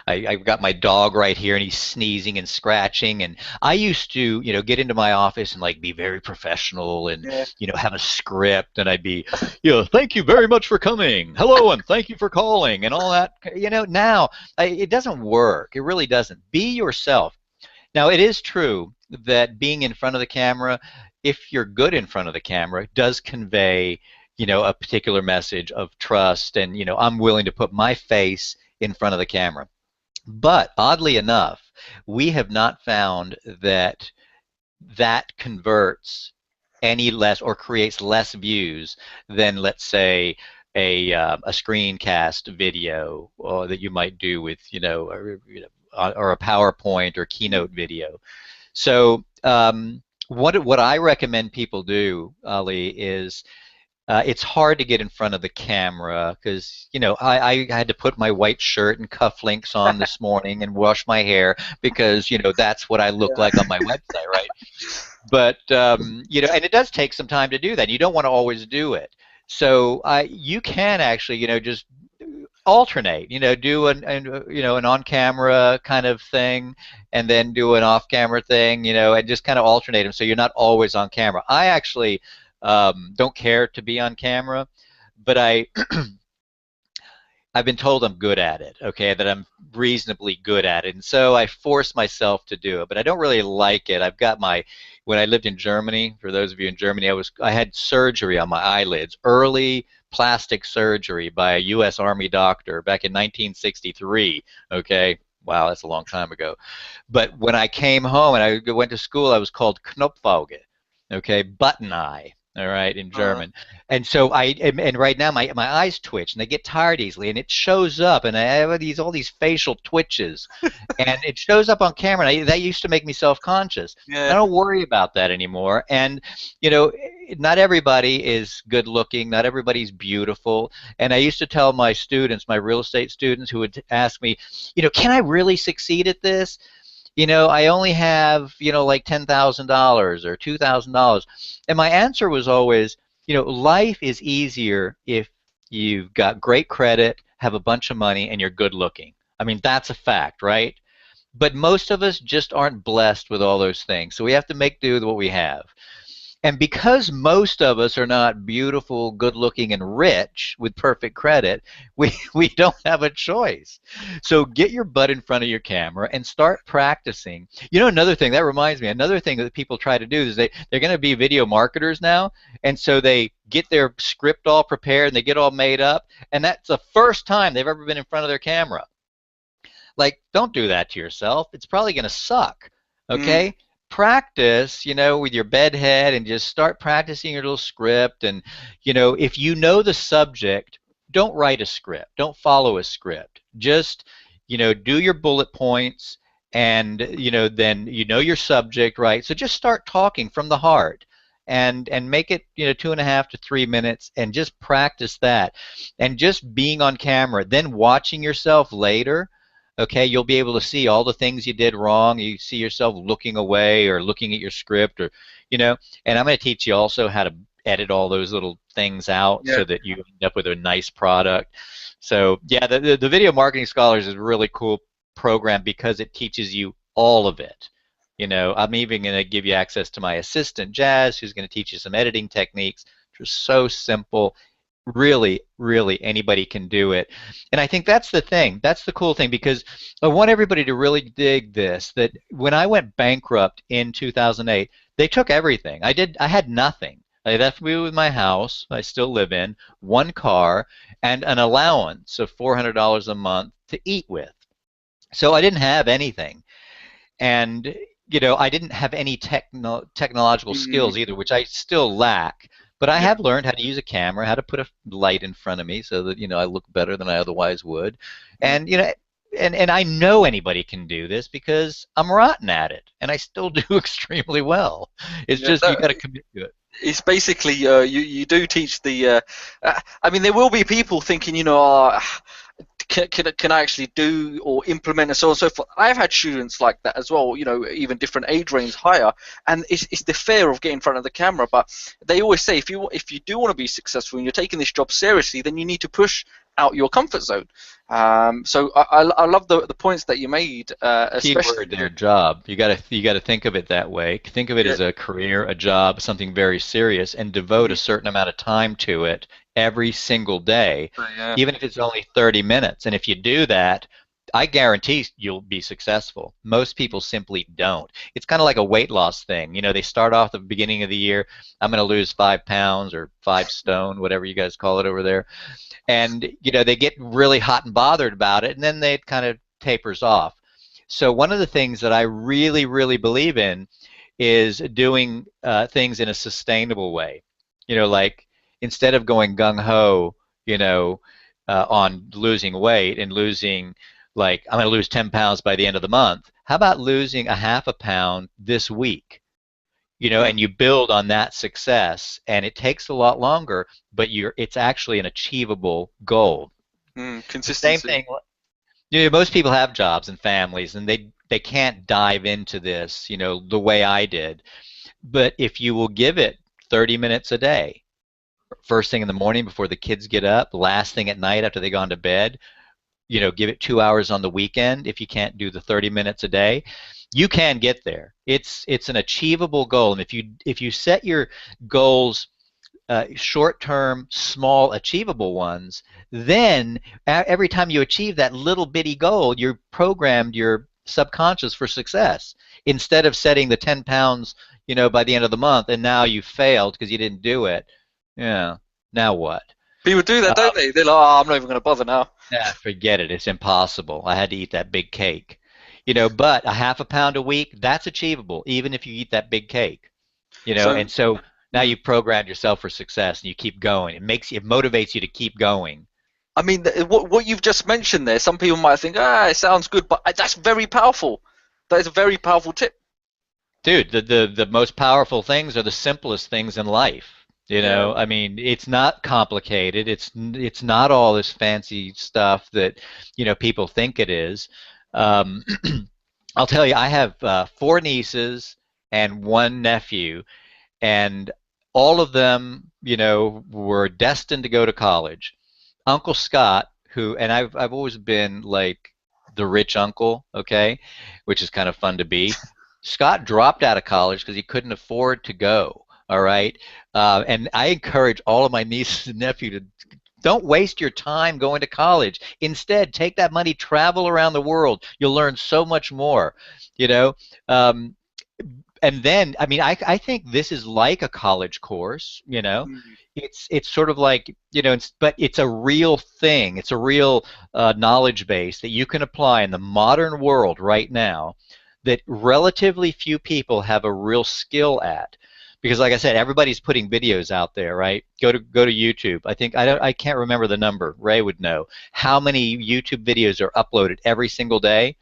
[SPEAKER 2] I've got my dog right here, and he's sneezing and scratching. And I used to, get into my office and like be very professional and have a script, and I'd be, thank you very much for coming. Hello, and thank you for calling, and all that. Now it doesn't work. It really doesn't. Be yourself. Now, it is true that being in front of the camera, if you're good in front of the camera, does convey, a particular message of trust, and, I'm willing to put my face in front of the camera. But oddly enough, we have not found that converts any less or creates less views than, let's say, a screencast video that you might do with, or a PowerPoint or keynote video. So what I recommend people do, Ali, is it's hard to get in front of the camera because, I had to put my white shirt and cufflinks on this morning and wash my hair because, that's what I look like on my website, right? But, and it does take some time to do that. You don't want to always do it. So you can actually, just alternate, do an on-camera kind of thing, and then do an off-camera thing, and just kind of alternate them so you're not always on camera. I actually don't care to be on camera, but I've been told I'm good at it, okay, that I'm reasonably good at it. And so I force myself to do it, but I don't really like it. When I lived in Germany, for those of you in Germany, I had surgery on my eyelids, early plastic surgery by a U.S. Army doctor back in 1963, okay? Wow, that's a long time ago. But when I came home and I went to school, I was called Knopfauge, okay, button eye, all right, in German. And so and right now my eyes twitch and they get tired easily, and it shows up, and I have all these facial twitches, and it shows up on camera. And that used to make me self-conscious. I
[SPEAKER 1] Yeah.
[SPEAKER 2] don't worry about that anymore. And you know, not everybody is good looking, not everybody's beautiful. And I used to tell my students, my real estate students, who would ask me, can I really succeed at this? I only have, like $10,000 or $2,000. And my answer was always, life is easier if you've got great credit, have a bunch of money, and you're good looking. I mean, that's a fact, right? But most of us just aren't blessed with all those things. So we have to make do with what we have. And because most of us are not beautiful, good looking, and rich with perfect credit, we don't have a choice. So get your butt in front of your camera and start practicing. Another thing, that reminds me, another thing that people try to do is they're going to be video marketers now. And so they get their script all prepared and they get all made up. And that's the first time they've ever been in front of their camera. Like, don't do that to yourself. It's probably going to suck.
[SPEAKER 1] Mm.
[SPEAKER 2] Okay? Practice, with your bed head, and just start practicing your little script. And, if you know the subject, don't write a script. Don't follow a script. Just, do your bullet points, and, then your subject, right? So just start talking from the heart. And make it 2.5 to 3 minutes, and just practice that, and just being on camera, then watching yourself later. Okay, you'll be able to see all the things you did wrong. You see yourself looking away or looking at your script, or and I'm going to teach you also how to edit all those little things out
[SPEAKER 1] Yeah.
[SPEAKER 2] so that you end up with a nice product. So yeah, the Video Marketing Scholars is a really cool program because it teaches you all of it. I'm even going to give you access to my assistant, Jazz, who's going to teach you some editing techniques, which are so simple. Really, really, anybody can do it. And I think that's the thing. That's the cool thing, because I want everybody to really dig this, that when I went bankrupt in 2008, they took everything. I had nothing. They left me with my house I still live in, one car, and an allowance of $400 a month to eat with. So I didn't have anything. And I didn't have any technological
[SPEAKER 1] Mm.
[SPEAKER 2] skills either, which I still lack. But I
[SPEAKER 1] Yeah.
[SPEAKER 2] have learned how to use a camera, how to put a light in front of me so that I look better than I otherwise would.
[SPEAKER 1] Mm.
[SPEAKER 2] And and I know anybody can do this because I'm rotten at it, and I still do extremely well. It's
[SPEAKER 1] Yeah.
[SPEAKER 2] just you got to commit to it.
[SPEAKER 1] It's basically you do teach the. I mean, there will be people thinking, can I actually do or implement and so on and so forth. I've had students like that as well, even different age range higher, and it's the fear of getting in front of the camera. But they always say, if you do want to be successful and you're taking this job seriously, then you need to push out your comfort zone. So I love the points that you made,
[SPEAKER 2] Key
[SPEAKER 1] especially.
[SPEAKER 2] word there, job. You gotta think of it that way. Think of it
[SPEAKER 1] Yeah.
[SPEAKER 2] as a career, a job, something very serious, and devote
[SPEAKER 1] Mhm.
[SPEAKER 2] a certain amount of time to it every single day,
[SPEAKER 1] So, yeah.
[SPEAKER 2] even if it's only 30 minutes. And if you do that, I guarantee you'll be successful. Most people simply don't. It's kind of like a weight loss thing. They start off at the beginning of the year, I'm going to lose 5 pounds or 5 stone, whatever you guys call it over there. And they get really hot and bothered about it, and then they kind of tapers off. So one of the things that I really, really believe in is doing things in a sustainable way. Like, instead of going gung ho, on losing weight and losing, like, I'm going to lose 10 pounds by the end of the month. How about losing a half a pound this week?
[SPEAKER 1] Mm.
[SPEAKER 2] And you build on that success, and it takes a lot longer, but it's actually an achievable goal. The same
[SPEAKER 1] Consistency.
[SPEAKER 2] thing. Most people have jobs and families, and they can't dive into this, the way I did. But if you will give it 30 minutes a day, first thing in the morning before the kids get up, last thing at night after they gone to bed, give it 2 hours on the weekend if you can't do the 30 minutes a day, you can get there. It's an achievable goal. And if you set your goals short-term, small, achievable ones, then every time you achieve that little bitty goal, you're programmed your subconscious for success. Instead of setting the 10 pounds, by the end of the month, and now you failed because you didn't do it. Yeah. Now what?
[SPEAKER 1] People do that, don't they? They're like, oh, I'm not even going to bother now.
[SPEAKER 2] Yeah, forget it. It's impossible. I had to eat that big cake. But a half a pound a week, that's achievable, even if you eat that big cake.
[SPEAKER 1] So,
[SPEAKER 2] And so now
[SPEAKER 1] mm,
[SPEAKER 2] you programmed yourself for success and you keep going. It motivates you to keep going.
[SPEAKER 1] I mean, what you've just mentioned there, some people might think, it sounds good, but that's very powerful. That is a very powerful tip.
[SPEAKER 2] Dude, the most powerful things are the simplest things in life.
[SPEAKER 1] Yeah.
[SPEAKER 2] I mean, it's not complicated. It's not all this fancy stuff that, people think it is. Um, I'll tell you, I have four nieces and one nephew, and all of them, were destined to go to college. Uncle Scott, and I've always been like the rich uncle, okay, which is kind of fun to be. Scott dropped out of college because he couldn't afford to go. All right, and I encourage all of my nieces and nephew to don't waste your time going to college. Instead, take that money, travel around the world. You'll learn so much more. You know, um, and then I mean I think this is like a college course.
[SPEAKER 1] Mm,
[SPEAKER 2] It's sort of like but it's a real thing. It's a real knowledge base that you can apply in the modern world right now that relatively few people have a real skill at. Because like I said, everybody's putting videos out there, right? Go to YouTube. I can't remember the number. Ray would know how many YouTube videos are uploaded every single day,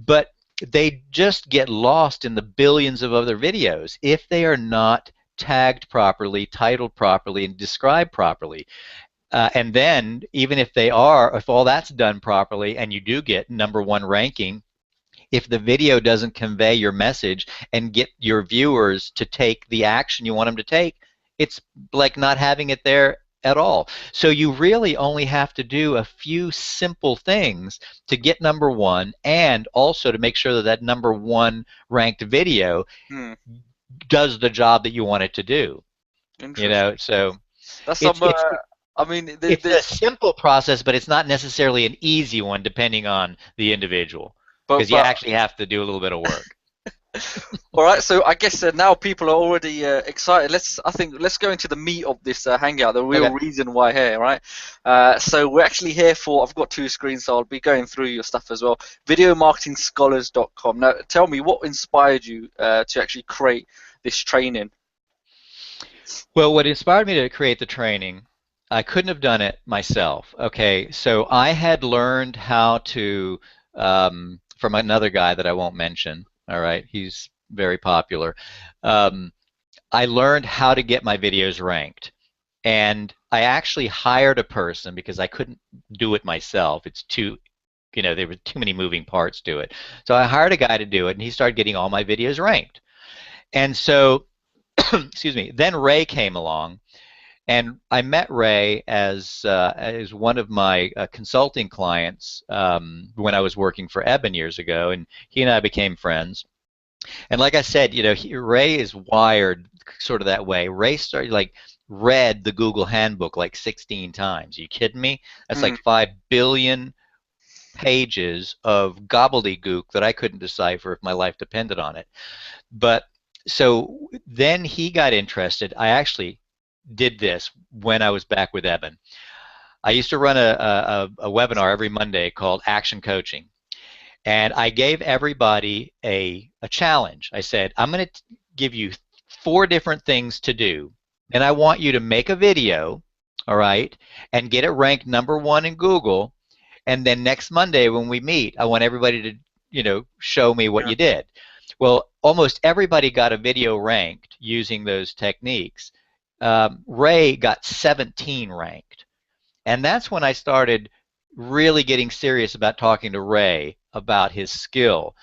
[SPEAKER 2] but they just get lost in the billions of other videos if they are not tagged properly, titled properly, and described properly. And then, even if all that's done properly, and you do get #1 ranking, if the video doesn't convey your message and get your viewers to take the action you want them to take, it's like not having it there at all. So you really only have to do a few simple things to get #1 and also to make sure that that #1 ranked video
[SPEAKER 1] mm,
[SPEAKER 2] does the job that you want it to do.
[SPEAKER 1] interesting.
[SPEAKER 2] So
[SPEAKER 1] That's
[SPEAKER 2] it's
[SPEAKER 1] some.
[SPEAKER 2] it's
[SPEAKER 1] I mean,
[SPEAKER 2] it's a
[SPEAKER 1] there's,
[SPEAKER 2] simple process, but it's not necessarily an easy one depending on the individual because you
[SPEAKER 1] but
[SPEAKER 2] actually have to do a little bit of work.
[SPEAKER 1] all right. So I guess now people are already excited. Let's go into the meat of this hangout, the real
[SPEAKER 2] Okay.
[SPEAKER 1] reason why here, right? So we're actually here for. I've got two screens, so I'll be going through your stuff as well. Videomarketingscholars.com. Now, tell me what inspired you to actually create this training.
[SPEAKER 2] Well, what inspired me to create the training, I couldn't have done it myself. Okay, so I had learned how to, from another guy that I won't mention, all right, he's very popular. Um, I learned how to get my videos ranked. And I actually hired a person because I couldn't do it myself. There were too many moving parts to it. So I hired a guy to do it, and he started getting all my videos ranked. And so, excuse me, then Ray came along, and I met Ray as one of my consulting clients when I was working for Eben years ago, and he and I became friends. And like I said, Ray is wired sort of that way. Ray started read the Google Handbook like 16 times. Are you kidding me? That's
[SPEAKER 1] Mm,
[SPEAKER 2] like 5 billion pages of gobbledygook that I couldn't decipher if my life depended on it. But so then he got interested. I actually did this when I was back with Eben. I used to run a webinar every Monday called Action Coaching. And I gave everybody a challenge. I said, I'm going to give you 4 different things to do. And I want you to make a video, all right, and get it ranked #1 in Google. And then next Monday when we meet, I want everybody to, show me what
[SPEAKER 1] yeah.
[SPEAKER 2] you did. Well, almost everybody got a video ranked using those techniques. Ray got 17 ranked. And that's when I started really getting serious about talking to Ray about his skill.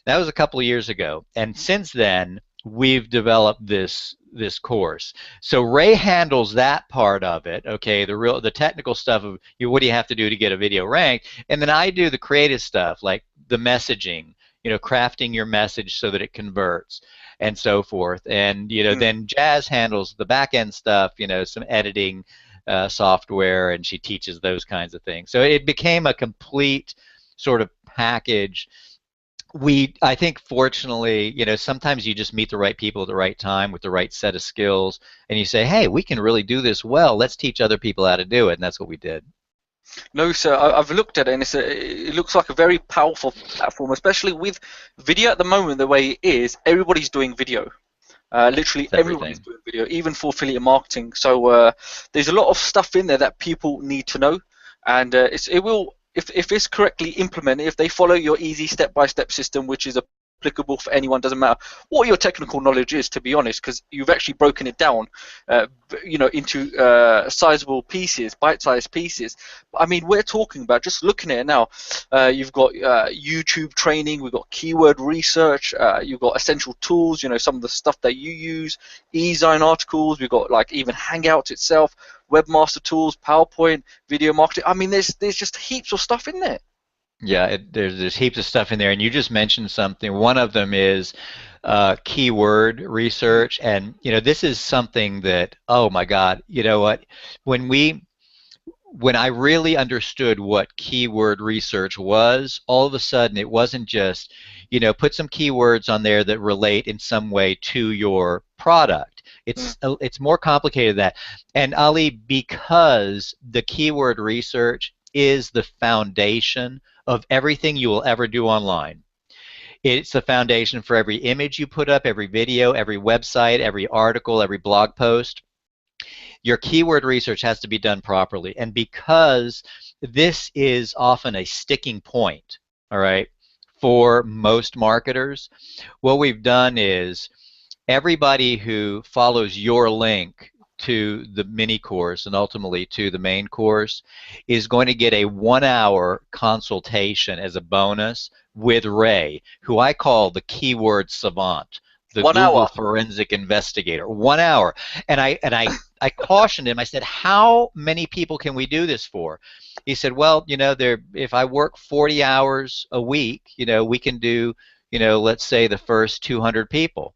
[SPEAKER 2] That was a couple of years ago. And since then, we've developed this course. So Ray handles that part of it, okay, the technical stuff of what do you have to do to get a video ranked, and then I do the creative stuff like the messaging, crafting your message so that it converts and so forth. And
[SPEAKER 1] Mm.
[SPEAKER 2] then Jazz handles the back end stuff, some editing software, and she teaches those kinds of things. So it became a complete sort of package. I think, fortunately, sometimes you just meet the right people at the right time with the right set of skills, and you say, hey, we can really do this well. Let's teach other people how to do it. And that's what we did.
[SPEAKER 1] No, sir. I've looked at it, and it looks like a very powerful platform, especially with video at the moment. The way it is, everybody's doing video. Literally
[SPEAKER 2] It's
[SPEAKER 1] everybody's
[SPEAKER 2] everything.
[SPEAKER 1] doing video, even for affiliate marketing. So there's a lot of stuff in there that people need to know, and it will, if it's correctly implemented, if they follow your easy step-by-step system, which is applicable for anyone, doesn't matter what your technical knowledge is, to be honest, because you've actually broken it down, into sizable pieces, bite-sized pieces. I mean, we're talking about, just looking at it now, you've got YouTube training, we've got keyword research, you've got essential tools, some of the stuff that you use, e-zine articles, we've got like even Hangouts itself, webmaster tools, PowerPoint, video marketing. I mean, there's just heaps of stuff in there.
[SPEAKER 2] Yeah, there's heaps of stuff in there, and you just mentioned something. One of them is keyword
[SPEAKER 1] Mm,
[SPEAKER 2] research, and this is something that, oh my God, you know what? When we when I really understood what keyword research was, all of a sudden it wasn't just, put some keywords on there that relate in some way to your product.
[SPEAKER 1] mm,
[SPEAKER 2] It's more complicated than that. And Ali, because the keyword research is the foundation of everything you will ever do online. It's the foundation for every image you put up, every video, every website, every article, every blog post. Your keyword research has to be done properly. And because this is often a sticking point, all right, for most marketers, what we've done is everybody who follows your link to the mini course and ultimately to the main course is going to get a 1 hour consultation as a bonus with Ray, who I call the keyword savant, the
[SPEAKER 1] one
[SPEAKER 2] Google
[SPEAKER 1] hour.
[SPEAKER 2] forensic investigator. 1 hour. And I cautioned him. I said, how many people can we do this for? He said, well, if I work 40 hours a week, we can do, let's say the first 200 people.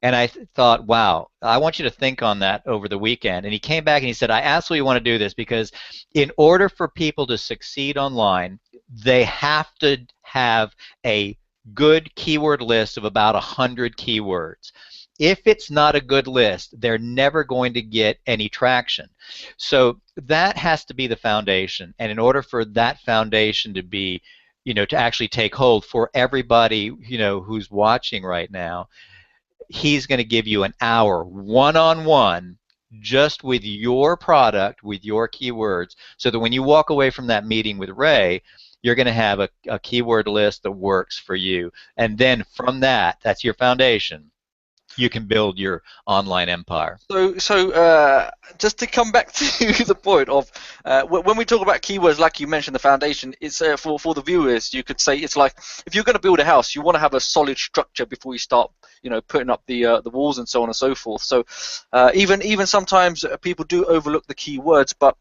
[SPEAKER 2] And I thought, wow, I want you to think on that over the weekend. And he came back and he said, I absolutely want to do this because in order for people to succeed online, they have to have a good keyword list of about 100 keywords. If it's not a good list, they're never going to get any traction. So that has to be the foundation. And in order for that foundation to be, to actually take hold for everybody, who's watching right now, he's going to give you an hour one-on-one just with your product, with your keywords, so that when you walk away from that meeting with Ray, you're going to have a keyword list that works for you. And then from that's your foundation. You can build your online empire.
[SPEAKER 1] So, just to come back to the point of when we talk about keywords, like you mentioned, the foundation, it's for the viewers. You could say it's like if you're going to build a house, you want to have a solid structure before you start, putting up the walls and so on and so forth. So, even sometimes people do overlook the keywords, but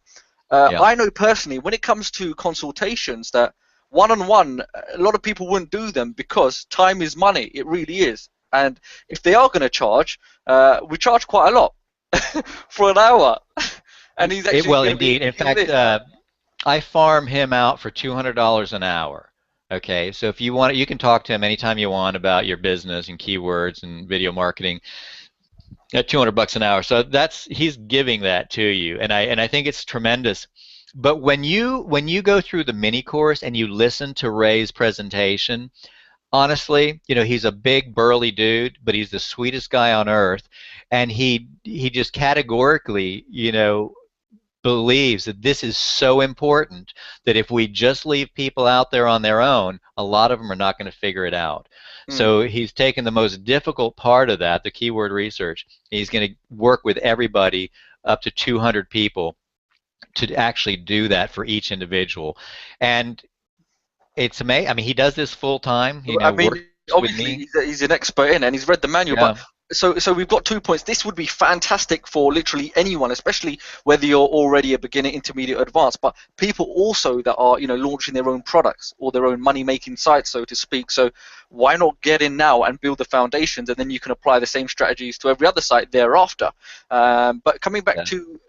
[SPEAKER 2] Yeah.
[SPEAKER 1] I know personally when it comes to consultations that one-on-one, a lot of people wouldn't do them because time is money. It really is. And if they are going to charge, we charge quite a lot for an hour. And he's actually
[SPEAKER 2] Well,
[SPEAKER 1] going to be
[SPEAKER 2] indeed. In
[SPEAKER 1] teaching
[SPEAKER 2] fact,
[SPEAKER 1] this.
[SPEAKER 2] I farm him out for $200 an hour. Okay, so if you want, you can talk to him anytime you want about your business and keywords and video marketing at 200 bucks an hour. So he's giving that to you, and I think it's tremendous. But when you go through the mini course and you listen to Ray's presentation, honestly, he's a big burly dude, but he's the sweetest guy on earth, and he just categorically, believes that this is so important that if we just leave people out there on their own, a lot of them are not going to figure it out.
[SPEAKER 1] Mm.
[SPEAKER 2] So he's taken the most difficult part of that, the keyword research. He's going to work with everybody up to 200 people to actually do that for each individual. And it's amazing. I mean, he does this full time,
[SPEAKER 1] I
[SPEAKER 2] works
[SPEAKER 1] mean,
[SPEAKER 2] with
[SPEAKER 1] obviously
[SPEAKER 2] me.
[SPEAKER 1] he's an expert in it, and he's read the manual. But
[SPEAKER 2] Yeah.
[SPEAKER 1] So we've got 2 points. This would be fantastic for literally anyone, especially whether you're already a beginner, intermediate, advanced, but people also that are, launching their own products or their own money-making sites, so to speak. So why not get in now and build the foundations, and then you can apply the same strategies to every other site thereafter. But coming back
[SPEAKER 2] Yeah.
[SPEAKER 1] to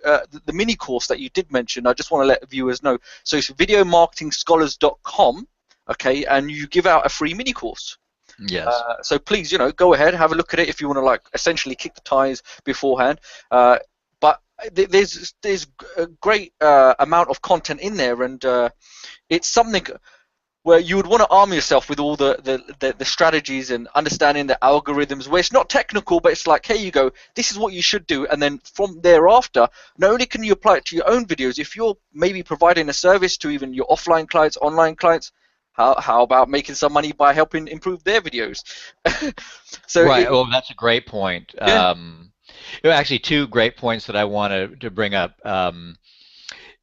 [SPEAKER 1] the mini course that you did mention, I just want to let viewers know. So it's videomarketingscholars.com, okay, and you give out a free mini course.
[SPEAKER 2] Yes.
[SPEAKER 1] So please, go ahead, have a look at it if you want to like essentially kick the tires beforehand. But there's a great amount of content in there, and it's something where you would want to arm yourself with all the strategies and understanding the algorithms, where it's not technical, but it's like, here you go, this is what you should do, and then from thereafter, not only can you apply it to your own videos, if you're maybe providing a service to even your offline clients, online clients, how about making some money by helping improve their videos? So
[SPEAKER 2] Right. Well, that's a great point.
[SPEAKER 1] yeah.
[SPEAKER 2] There are actually two great points that I want to bring up.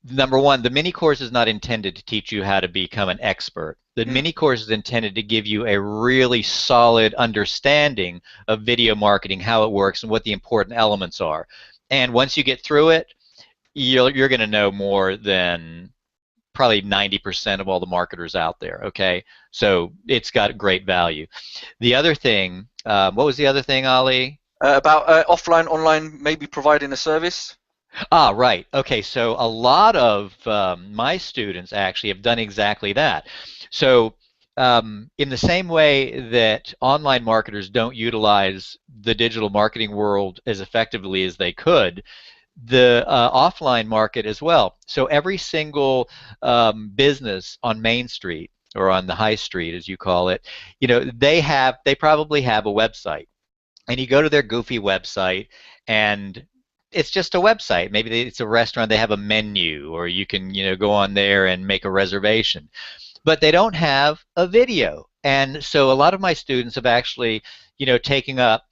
[SPEAKER 2] Number one, the mini course is not intended to teach you how to become an expert. The mini course is intended to give you a really solid understanding of video marketing, how it works, and what the important elements are. And once you get through it, you're going to know more than probably 90% of all the marketers out there, okay? So it's got great value. The other thing, what was the other thing, Ali?
[SPEAKER 1] About offline, online, maybe providing a service.
[SPEAKER 2] Ah, right. Okay, so a lot of my students actually have done exactly that. So in the same way that online marketers don't utilize the digital marketing world as effectively as they could, the offline market as well. So every single business on Main Street or on the High Street, as you call it, they probably have a website, and you go to their goofy website, and it's just a website. Maybe it's a restaurant. They have a menu, or you can go on there and make a reservation, but they don't have a video. And so a lot of my students have actually taken up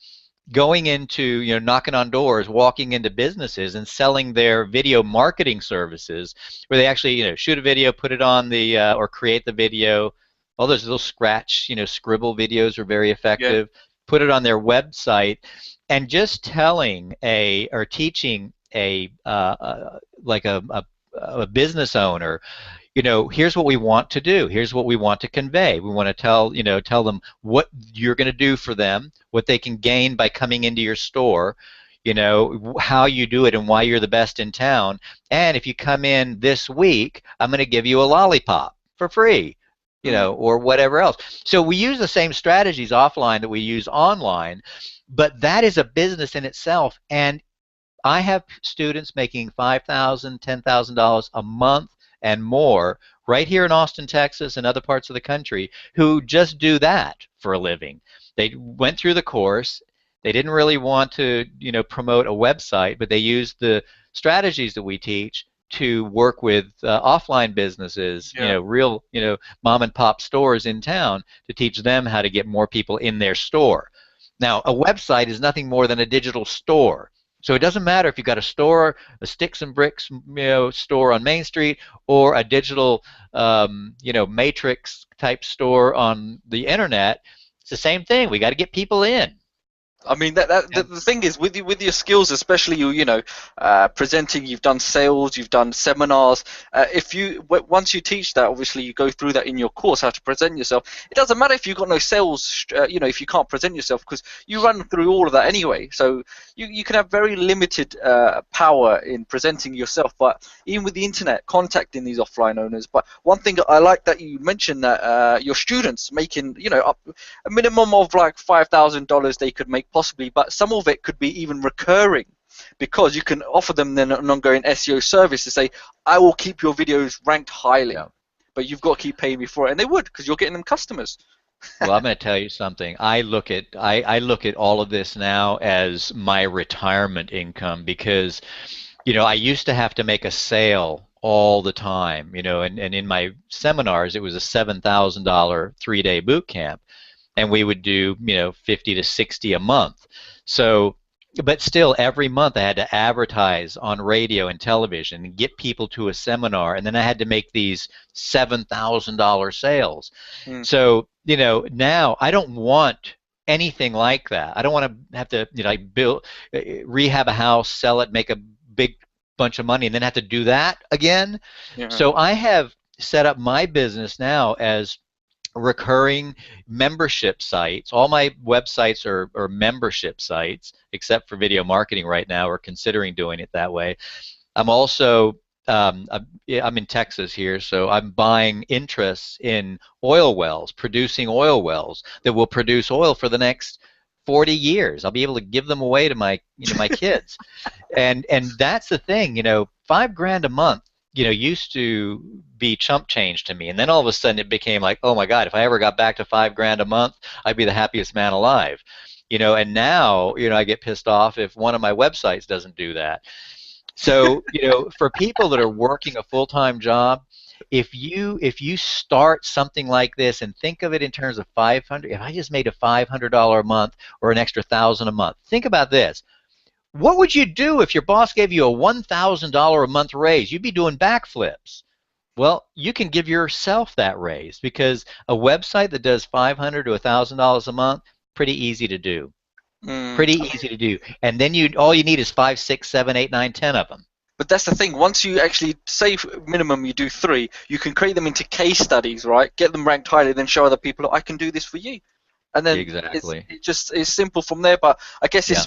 [SPEAKER 2] going into, knocking on doors, walking into businesses and selling their video marketing services, where they actually, shoot a video, put it on the, or create the video. All those little scratch, scribble videos are very
[SPEAKER 1] Yeah.
[SPEAKER 2] effective. Put it on their website, and just telling or teaching like a business owner, here's what we want to do. Here's what we want to convey. We want to tell them what you're going to do for them, what they can gain by coming into your store, how you do it and why you're the best in town. And if you come in this week, I'm going to give you a lollipop for free, or whatever else. So we use the same strategies offline that we use online, but that is a business in itself. And I have students making $5,000, $10,000 a month and more right here in Austin, Texas, and other parts of the country who just do that for a living. They went through the course. They didn't really want to, promote a website, but they used the strategies that we teach to work with offline businesses,
[SPEAKER 1] Yeah.
[SPEAKER 2] real, mom and pop stores in town, to teach them how to get more people in their store. Now, a website is nothing more than a digital store. So it doesn't matter if you've got a store, a sticks and bricks, store on Main Street, or a digital, matrix type store on the internet. It's the same thing. We got to get people in.
[SPEAKER 1] I mean the thing is with your skills, especially presenting. You've done sales, you've done seminars. If once you teach that, obviously you go through that in your course, how to present yourself. It doesn't matter if you've got no sales, if you can't present yourself, because you run through all of that anyway. So you can have very limited power in presenting yourself. But even with the internet, contacting these offline owners. But one thing I like that you mentioned, that your students making up a minimum of like $5,000 they could make possibly, but some of it could be even recurring, because you can offer them then an ongoing SEO service to say, I will keep your videos ranked highly, but you've got to keep paying me for it, and they would, because you're getting them customers.
[SPEAKER 2] Well, I'm going to tell you something. I look at all of this now as my retirement income, because I used to have to make a sale all the time, and in my seminars it was a $7,000 3-day boot camp, and we would do 50 to 60 a month. So, but still every month I had to advertise on radio and television and get people to a seminar, and then I had to make these $7,000 sales. So now I don't want anything like that. I don't want to have to, like build, rehab a house, sell it, make a big bunch of money, and then have to do that again.
[SPEAKER 1] Yeah.
[SPEAKER 2] So I have set up my business now as recurring membership sites. All my websites are membership sites, except for video marketing right now. We're considering doing it that way. I'm also I'm in Texas here, so I'm buying interests in oil wells, producing oil wells that will produce oil for the next 40 years. I'll be able to give them away to my my kids, and that's the thing. 5 grand a month, used to be chump change to me, and then all of a sudden it became like, oh my God, if I ever got back to 5 grand a month, I'd be the happiest man alive. And now, I get pissed off if one of my websites doesn't do that. So, for people that are working a full-time job, if you start something like this and think of it in terms of 500, if I just made a $500 a month or an extra 1,000 a month, think about this. What would you do if your boss gave you a $1,000 a month raise? You'd be doing backflips. Well, you can give yourself that raise because a website that does $500 to $1,000 a month, pretty easy to do.
[SPEAKER 1] Mm.
[SPEAKER 2] Pretty easy to do. And then all you need is 5, 6, 7, 8, 9, 10 of them.
[SPEAKER 1] But that's the thing. Once you actually say minimum you do 3, you can create them into case studies, right? Get them ranked highly, then show other people, I can do this for you. And then
[SPEAKER 2] Exactly.
[SPEAKER 1] it's simple from there. But I guess
[SPEAKER 2] Yeah.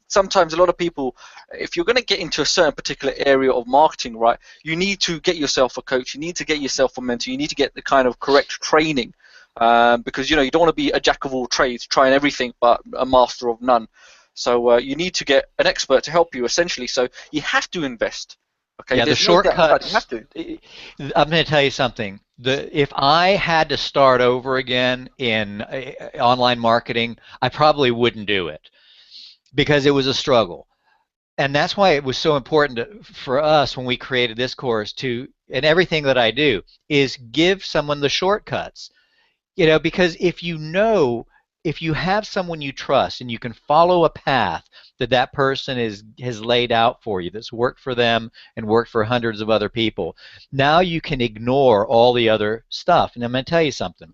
[SPEAKER 1] sometimes a lot of people, if you're going to get into a certain particular area of marketing, right, you need to get yourself a coach, you need to get yourself a mentor, you need to get the kind of correct training, because you don't want to be a jack of all trades, trying everything but a master of none. So you need to get an expert to help you essentially. So you have to invest. Okay,
[SPEAKER 2] Yeah, the
[SPEAKER 1] there's no doubt about it. You have
[SPEAKER 2] shortcuts.
[SPEAKER 1] to.
[SPEAKER 2] I'm going to tell you something. If I had to start over again in online marketing, I probably wouldn't do it because it was a struggle. And that's why it was so important for us when we created this course and everything that I do is give someone the shortcuts. Because if you have someone you trust and you can follow a path that person has laid out for you, that's worked for them and worked for hundreds of other people, now you can ignore all the other stuff. And I'm going to tell you something.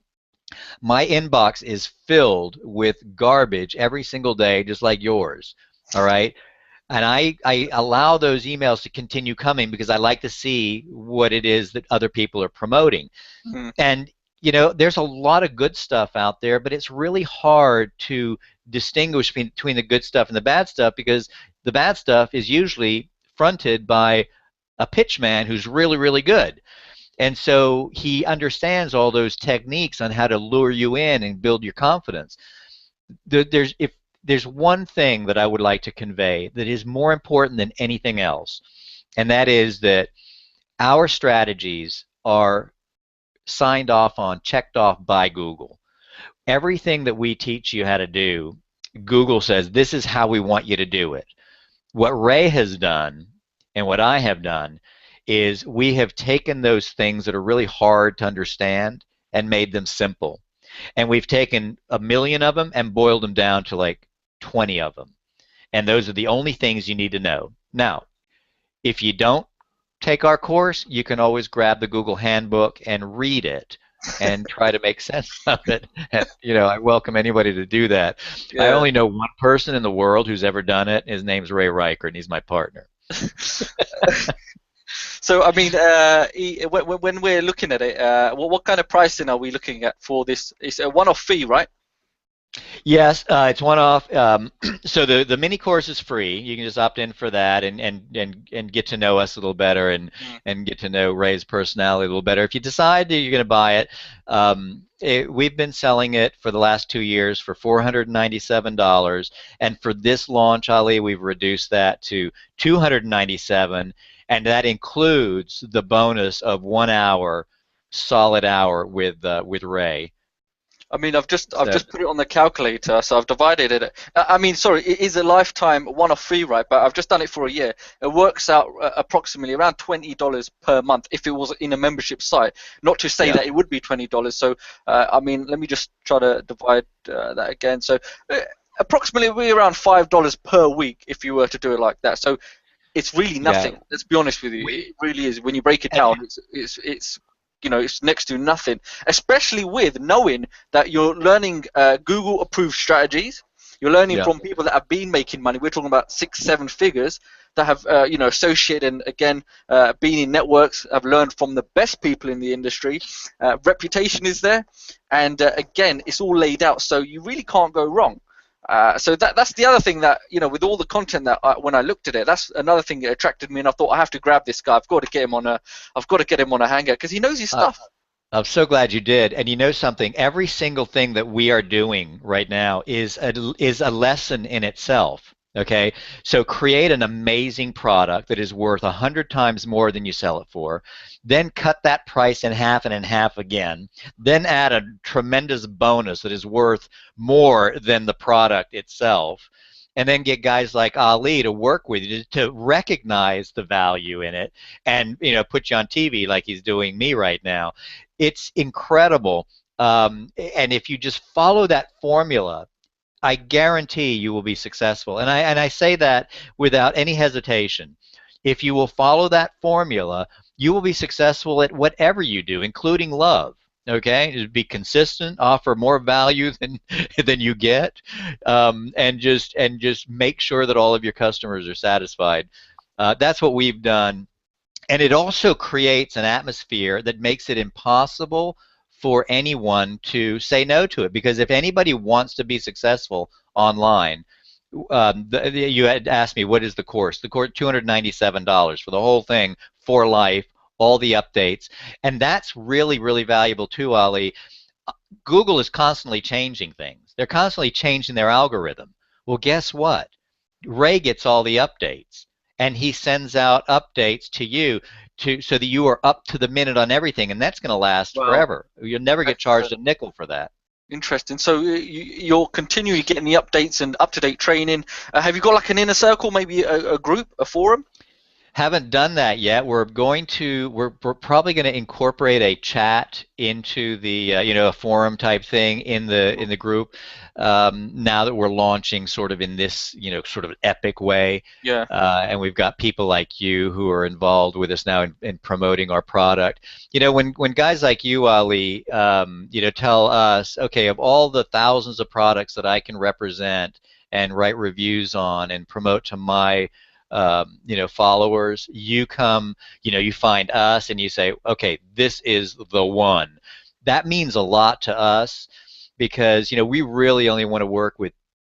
[SPEAKER 2] My inbox is filled with garbage every single day, just like yours. All right. And I allow those emails to continue coming because I like to see what it is that other people are promoting.
[SPEAKER 1] Mm.
[SPEAKER 2] And there's a lot of good stuff out there, but it's really hard to distinguish between the good stuff and the bad stuff because the bad stuff is usually fronted by a pitch man who's really, really good. And so he understands all those techniques on how to lure you in and build your confidence. If there's one thing that I would like to convey that is more important than anything else, and that is that our strategies are signed off on, checked off by Google. Everything that we teach you how to do, Google says this is how we want you to do it. What Ray has done and what I have done is we have taken those things that are really hard to understand and made them simple. And we've taken 1,000,000 of them and boiled them down to like 20 of them. And those are the only things you need to know. Now, if you don't take our course, you can always grab the Google Handbook and read it and try to make sense of it. And, I welcome anybody to do that.
[SPEAKER 1] Yeah.
[SPEAKER 2] I only know one person in the world who's ever done it. His name's Ray Riker, and he's my partner.
[SPEAKER 1] So, I mean, when we're looking at it, what kind of pricing are we looking at for this? It's a one-off fee, right?
[SPEAKER 2] Yes, it's one-off. So the mini course is free. You can just opt in for that and get to know us a little better and get to know Ray's personality a little better. If you decide that you're going to buy it, we've been selling it for the last 2 years for $497, and for this launch, Ali, we've reduced that to $297, and that includes the bonus of 1 hour, solid hour with Ray.
[SPEAKER 1] I mean, I've just put it on the calculator, so I've divided it. I mean, sorry, it is a lifetime one-off fee, right? But I've just done it for a year. It works out approximately around $20 per month if it was in a membership site. Not to say that it would be $20. So, I mean, let me just try to divide that again. So, approximately it would be around $5 per week if you were to do it like that. So, it's really nothing. Let's be honest with you. It really is. When you break it down, it's it's next to nothing, especially with knowing that you're learning Google approved strategies. You're learning
[SPEAKER 2] Yeah.
[SPEAKER 1] from people that have been making money. We're talking about 6, 7 figures that have, associated and again, been in networks. Have learned from the best people in the industry. Reputation is there, and again, it's all laid out, so you really can't go wrong. So that's the other thing that, with all the content that when I looked at it, that's another thing that attracted me, and I thought I have to grab this guy. I've got to get him on a hangout because he knows his
[SPEAKER 2] Uh,
[SPEAKER 1] stuff.
[SPEAKER 2] I'm so glad you did. And you know something? Every single thing that we are doing right now is a lesson in itself. Okay, so create an amazing product that is worth 100 times more than you sell it for, then cut that price in half and in half again, then add a tremendous bonus that is worth more than the product itself, and then get guys like Ali to work with you to recognize the value in it, and put you on TV like he's doing me right now. It's incredible. And if you just follow that formula, I guarantee you will be successful. And I say that without any hesitation. If you will follow that formula, you will be successful at whatever you do, including love. Okay, just be consistent, offer more value than you get, and just make sure that all of your customers are satisfied. That's what we've done, and it also creates an atmosphere that makes it impossible for anyone to say no to it. Because if anybody wants to be successful online, you had asked me, what is the course? The course, $297 for the whole thing, for life, all the updates. And that's really, really valuable too, Ali. Google is constantly changing things. They're constantly changing their algorithm. Well, guess what? Ray gets all the updates, and he sends out updates to you so that you are up to the minute on everything, and that's going to last
[SPEAKER 1] Wow,
[SPEAKER 2] forever. You'll never get
[SPEAKER 1] that's
[SPEAKER 2] charged a nickel for that.
[SPEAKER 1] interesting. So you're continually getting the updates and up-to-date training. Have you got like an inner circle, maybe a group, a forum?
[SPEAKER 2] Haven't done that yet. We're probably going to incorporate a chat into the a forum type thing in the group, now that we're launching sort of in this sort of epic way.
[SPEAKER 1] Yeah.
[SPEAKER 2] And we've got people like you who are involved with us now in promoting our product. When guys like you, Ali, tell us, okay, of all the thousands of products that I can represent and write reviews on and promote to my followers, you find us and you say, okay, this is the one. That means a lot to us, because we really only want to work with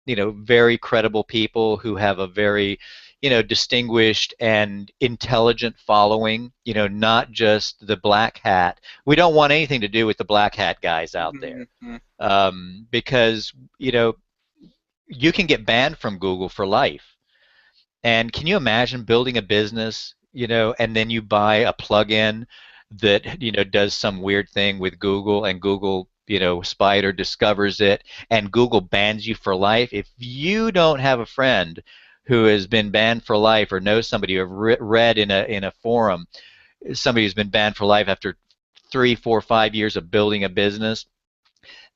[SPEAKER 2] very credible people who have a very distinguished and intelligent following, not just the black hat. We don't want anything to do with the black hat guys out there,
[SPEAKER 1] Mm-hmm.
[SPEAKER 2] because you can get banned from Google for life. And can you imagine building a business, and then you buy a plugin that, does some weird thing with Google, and Google, Spider discovers it, and Google bans you for life? If you don't have a friend who has been banned for life, or knows somebody, who have read in a forum, somebody who's been banned for life after 3, 4, 5 years of building a business,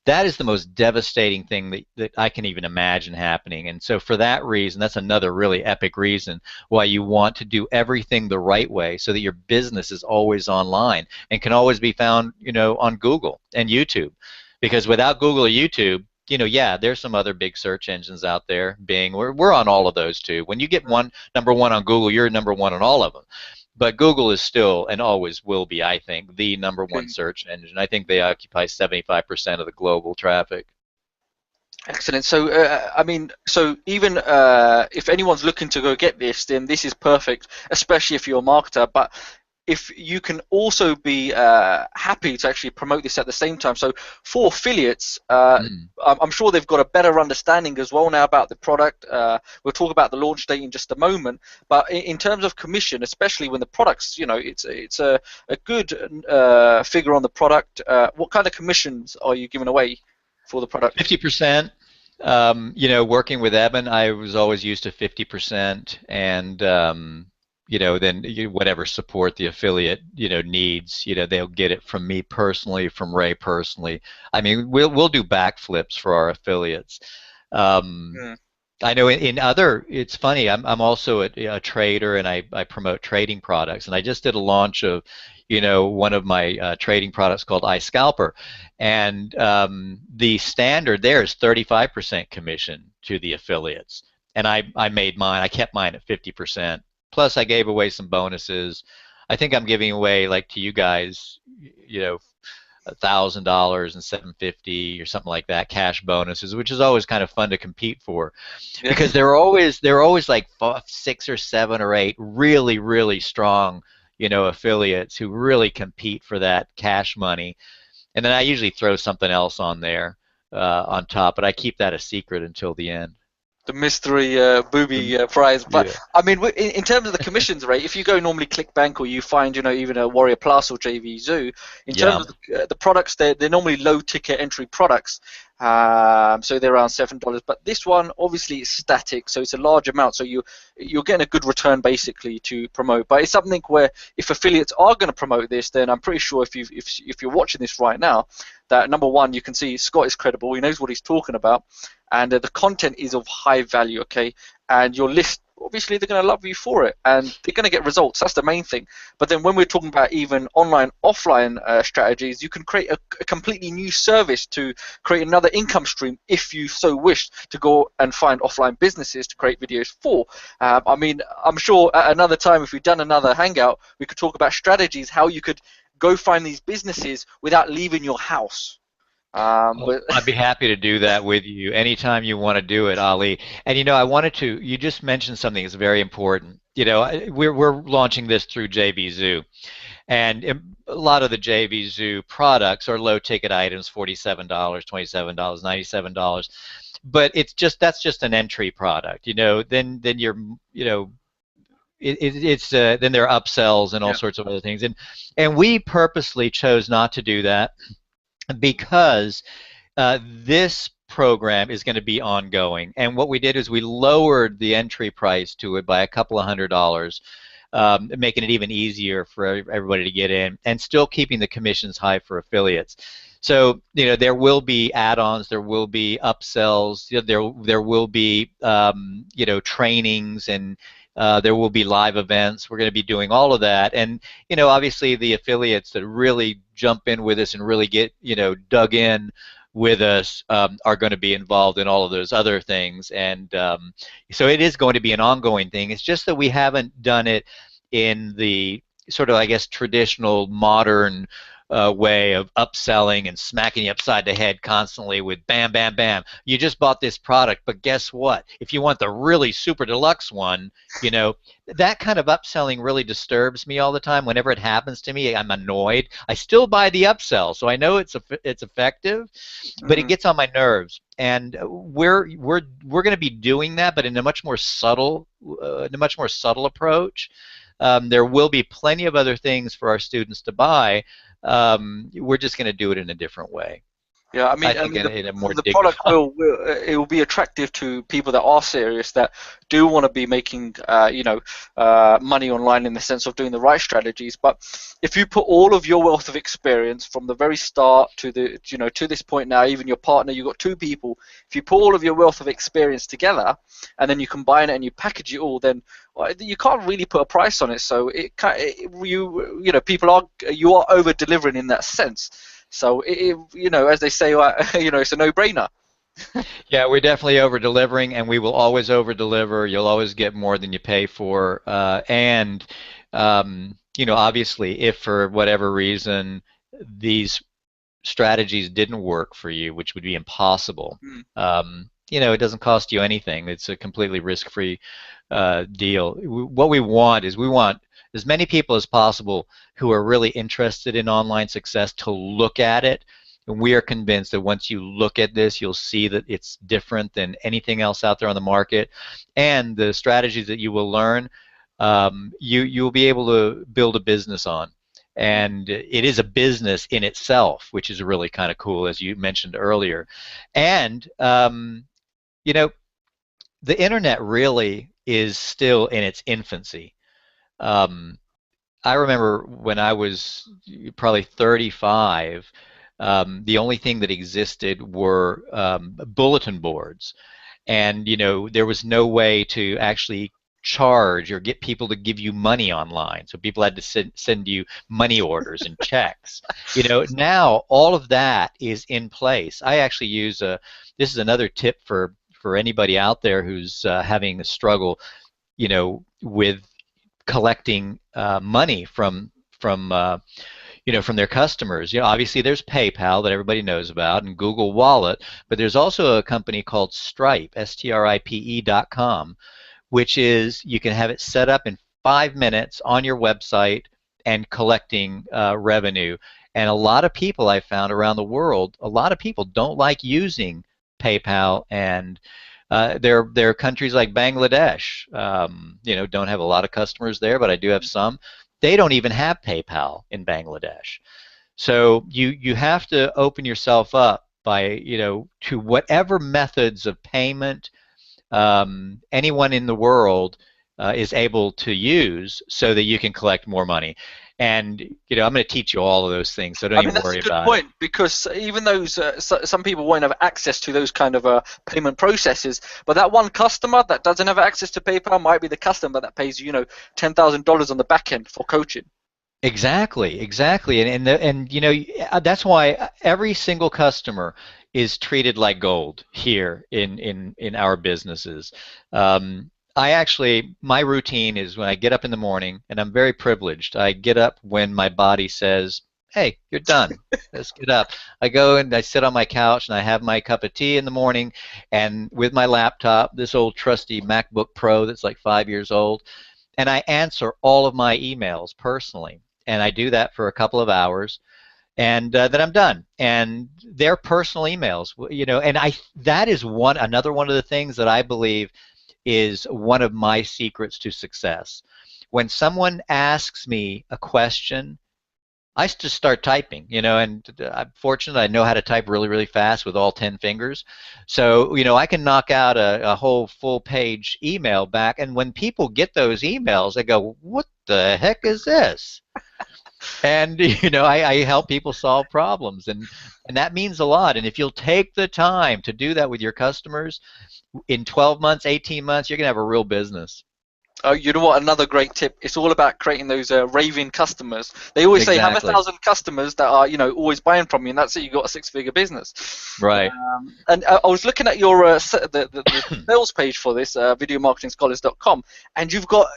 [SPEAKER 2] that is the most devastating thing that I can even imagine happening. And so for that reason, that's another really epic reason why you want to do everything the right way, so that your business is always online and can always be found, on Google and YouTube. Because without Google or YouTube, yeah, there's some other big search engines out there. We're on all of those too. When you get number one on Google, you're number one on all of them. But Google is still, and always will be, I think, the number one search engine. I think they occupy 75% of the global traffic.
[SPEAKER 1] Excellent. So, so even if anyone's looking to go get this, then this is perfect, especially if you're a marketer. But if you can also be happy to actually promote this at the same time. So for affiliates, I'm sure they've got a better understanding as well now about the product. We'll talk about the launch date in just a moment. But in terms of commission, especially when the product's, it's a good figure on the product. What kind of commissions are you giving away for the product?
[SPEAKER 2] 50%. Working with Eben, I was always used to 50%, and then whatever support the affiliate needs, they'll get it from me personally, from Ray personally. I mean, we'll do backflips for our affiliates. I know in other, it's funny. I'm also a trader, and I promote trading products. And I just did a launch of, one of my trading products called iScalper, and the standard there is 35% commission to the affiliates. And I made mine. I kept mine at 50%. Plus, I gave away some bonuses. I think I'm giving away like to you guys, $1,000 and 750 or something like that cash bonuses, which is always kind of fun to compete for
[SPEAKER 1] Yeah.
[SPEAKER 2] because they're always like 6 or 7 or 8 really strong affiliates who really compete for that cash money, and then I usually throw something else on there on top, but I keep that a secret until the end.
[SPEAKER 1] The mystery booby prize. But
[SPEAKER 2] Yeah.
[SPEAKER 1] I mean, in terms of the commissions rate, if you go normally ClickBank or you find, even a Warrior Plus or JV Zoo, in terms
[SPEAKER 2] Yeah.
[SPEAKER 1] of the products, they're normally low ticket entry products. So they're around $7. But this one obviously is static, so it's a large amount. So you're getting a good return basically to promote. But it's something where if affiliates are going to promote this, then I'm pretty sure if you're watching this right now, that number one, you can see Scott is credible. He knows what he's talking about, and the content is of high value. Okay, and your list, obviously they're going to love you for it, and they're going to get results. That's the main thing. But then when we're talking about even online offline strategies, you can create a completely new service to create another income stream if you so wish to go and find offline businesses to create videos for. I mean, I'm sure at another time, if we've done another hangout, we could talk about strategies, how you could go find these businesses without leaving your house.
[SPEAKER 2] Oh,
[SPEAKER 1] But
[SPEAKER 2] I'd be happy to do that with you anytime you want to do it, Ali. And you just mentioned something that's very important. We're launching this through JV Zoo, and a lot of the JV Zoo products are low ticket items, $47, $27, $97. But that's just an entry product. Then you're, it's then there are upsells and all
[SPEAKER 1] yeah.
[SPEAKER 2] sorts of other things. And we purposely chose not to do that because this program is going to be ongoing. And what we did is we lowered the entry price to it by a couple of $100, making it even easier for everybody to get in, and still keeping the commissions high for affiliates. So there will be add-ons, there will be upsells, there will be trainings, and there will be live events. We're going to be doing all of that, and obviously the affiliates that really jump in with us and really get dug in with us are going to be involved in all of those other things, and so it is going to be an ongoing thing. It's just that we haven't done it in the sort of, I guess, traditional modern way of upselling and smacking you upside the head constantly with bam, bam, bam. You just bought this product, but guess what? If you want the really super deluxe one, that kind of upselling really disturbs me all the time. Whenever it happens to me, I'm annoyed. I still buy the upsell, so I know it's effective, but it
[SPEAKER 1] Mhm.
[SPEAKER 2] gets on my nerves. And we're going to be doing that, but in a much more subtle approach. There will be plenty of other things for our students to buy. We're just going to do it in a different way.
[SPEAKER 1] Yeah,
[SPEAKER 2] I
[SPEAKER 1] I
[SPEAKER 2] think
[SPEAKER 1] mean
[SPEAKER 2] in a more
[SPEAKER 1] the product
[SPEAKER 2] dignified.
[SPEAKER 1] it will be attractive to people that are serious, that do want to be making money online in the sense of doing the right strategies. But if you put all of your wealth of experience from the very start to the to this point now, even your partner, you've got two people. If you put all of your wealth of experience together and then you combine it and you package it all, then you can't really put a price on it. So people are you are over delivering in that sense. So as they say, it's a no-brainer.
[SPEAKER 2] Yeah, we're definitely over delivering, and we will always over deliver. You'll always get more than you pay for. And obviously, if for whatever reason these strategies didn't work for you, which would be impossible,
[SPEAKER 1] Mm,
[SPEAKER 2] it doesn't cost you anything. It's a completely risk-free deal. What we want as many people as possible who are really interested in online success to look at it. And we are convinced that once you look at this, you'll see that it's different than anything else out there on the market. And the strategies that you will learn, you'll be able to build a business on.
[SPEAKER 1] mm.
[SPEAKER 2] And it is a business in itself, which is really kind of cool, as you mentioned earlier. And you know, the internet really is still in its infancy. Um, I remember when I was probably 35, the only thing that existed were bulletin boards. and there was no way to actually charge or get people to give you money online. So people had to send you money orders and checks. Now all of that is in place. I actually use this is another tip for anybody out there who's having a struggle, with collecting money from their customers. Obviously there's PayPal that everybody knows about and Google Wallet, but there's also a company called Stripe, stripe.com, which is you can have it set up in 5 minutes on your website and collecting revenue. And a lot of people I found around the world, a lot of people don't like using PayPal, and there are countries like Bangladesh, don't have a lot of customers there, but I do have some. They don't even have PayPal in Bangladesh. So you have to open yourself up by, to whatever methods of payment anyone in the world is able to use so that you can collect more money. And I'm going to teach you all of those things, so don't even worry about it.
[SPEAKER 1] That's a good point, because even those some people won't have access to those kind of payment processes, but that one customer that doesn't have access to PayPal might be the customer that pays $10,000 on the back end for coaching.
[SPEAKER 2] Exactly, and that's why every single customer is treated like gold here in our businesses. My routine is when I get up in the morning, and I'm very privileged. I get up when my body says, "Hey, you're done. Let's get up." I go and I sit on my couch and I have my cup of tea in the morning, and with my laptop, this old trusty MacBook Pro that's like 5 years old, and I answer all of my emails personally. And I do that for a couple of hours, and then I'm done. And they're personal emails, and that is another one of the things that I believe is one of my secrets to success. When someone asks me a question, I just start typing, and I'm fortunate I know how to type really, really fast with all 10 fingers. So, I can knock out a whole full-page email back, and when people get those emails, they go, "What the heck is this?" And I help people solve problems, and that means a lot. And if you'll take the time to do that with your customers, in 12 months, 18 months, you're going to have a real business.
[SPEAKER 1] Oh, you know what? Another great tip. It's all about creating those raving customers. They always say have 1,000 customers that are, always buying from you, and that's it. You got a six-figure business.
[SPEAKER 2] Right.
[SPEAKER 1] And I was looking at your the sales page for this, videomarketingscholars.com, and you've got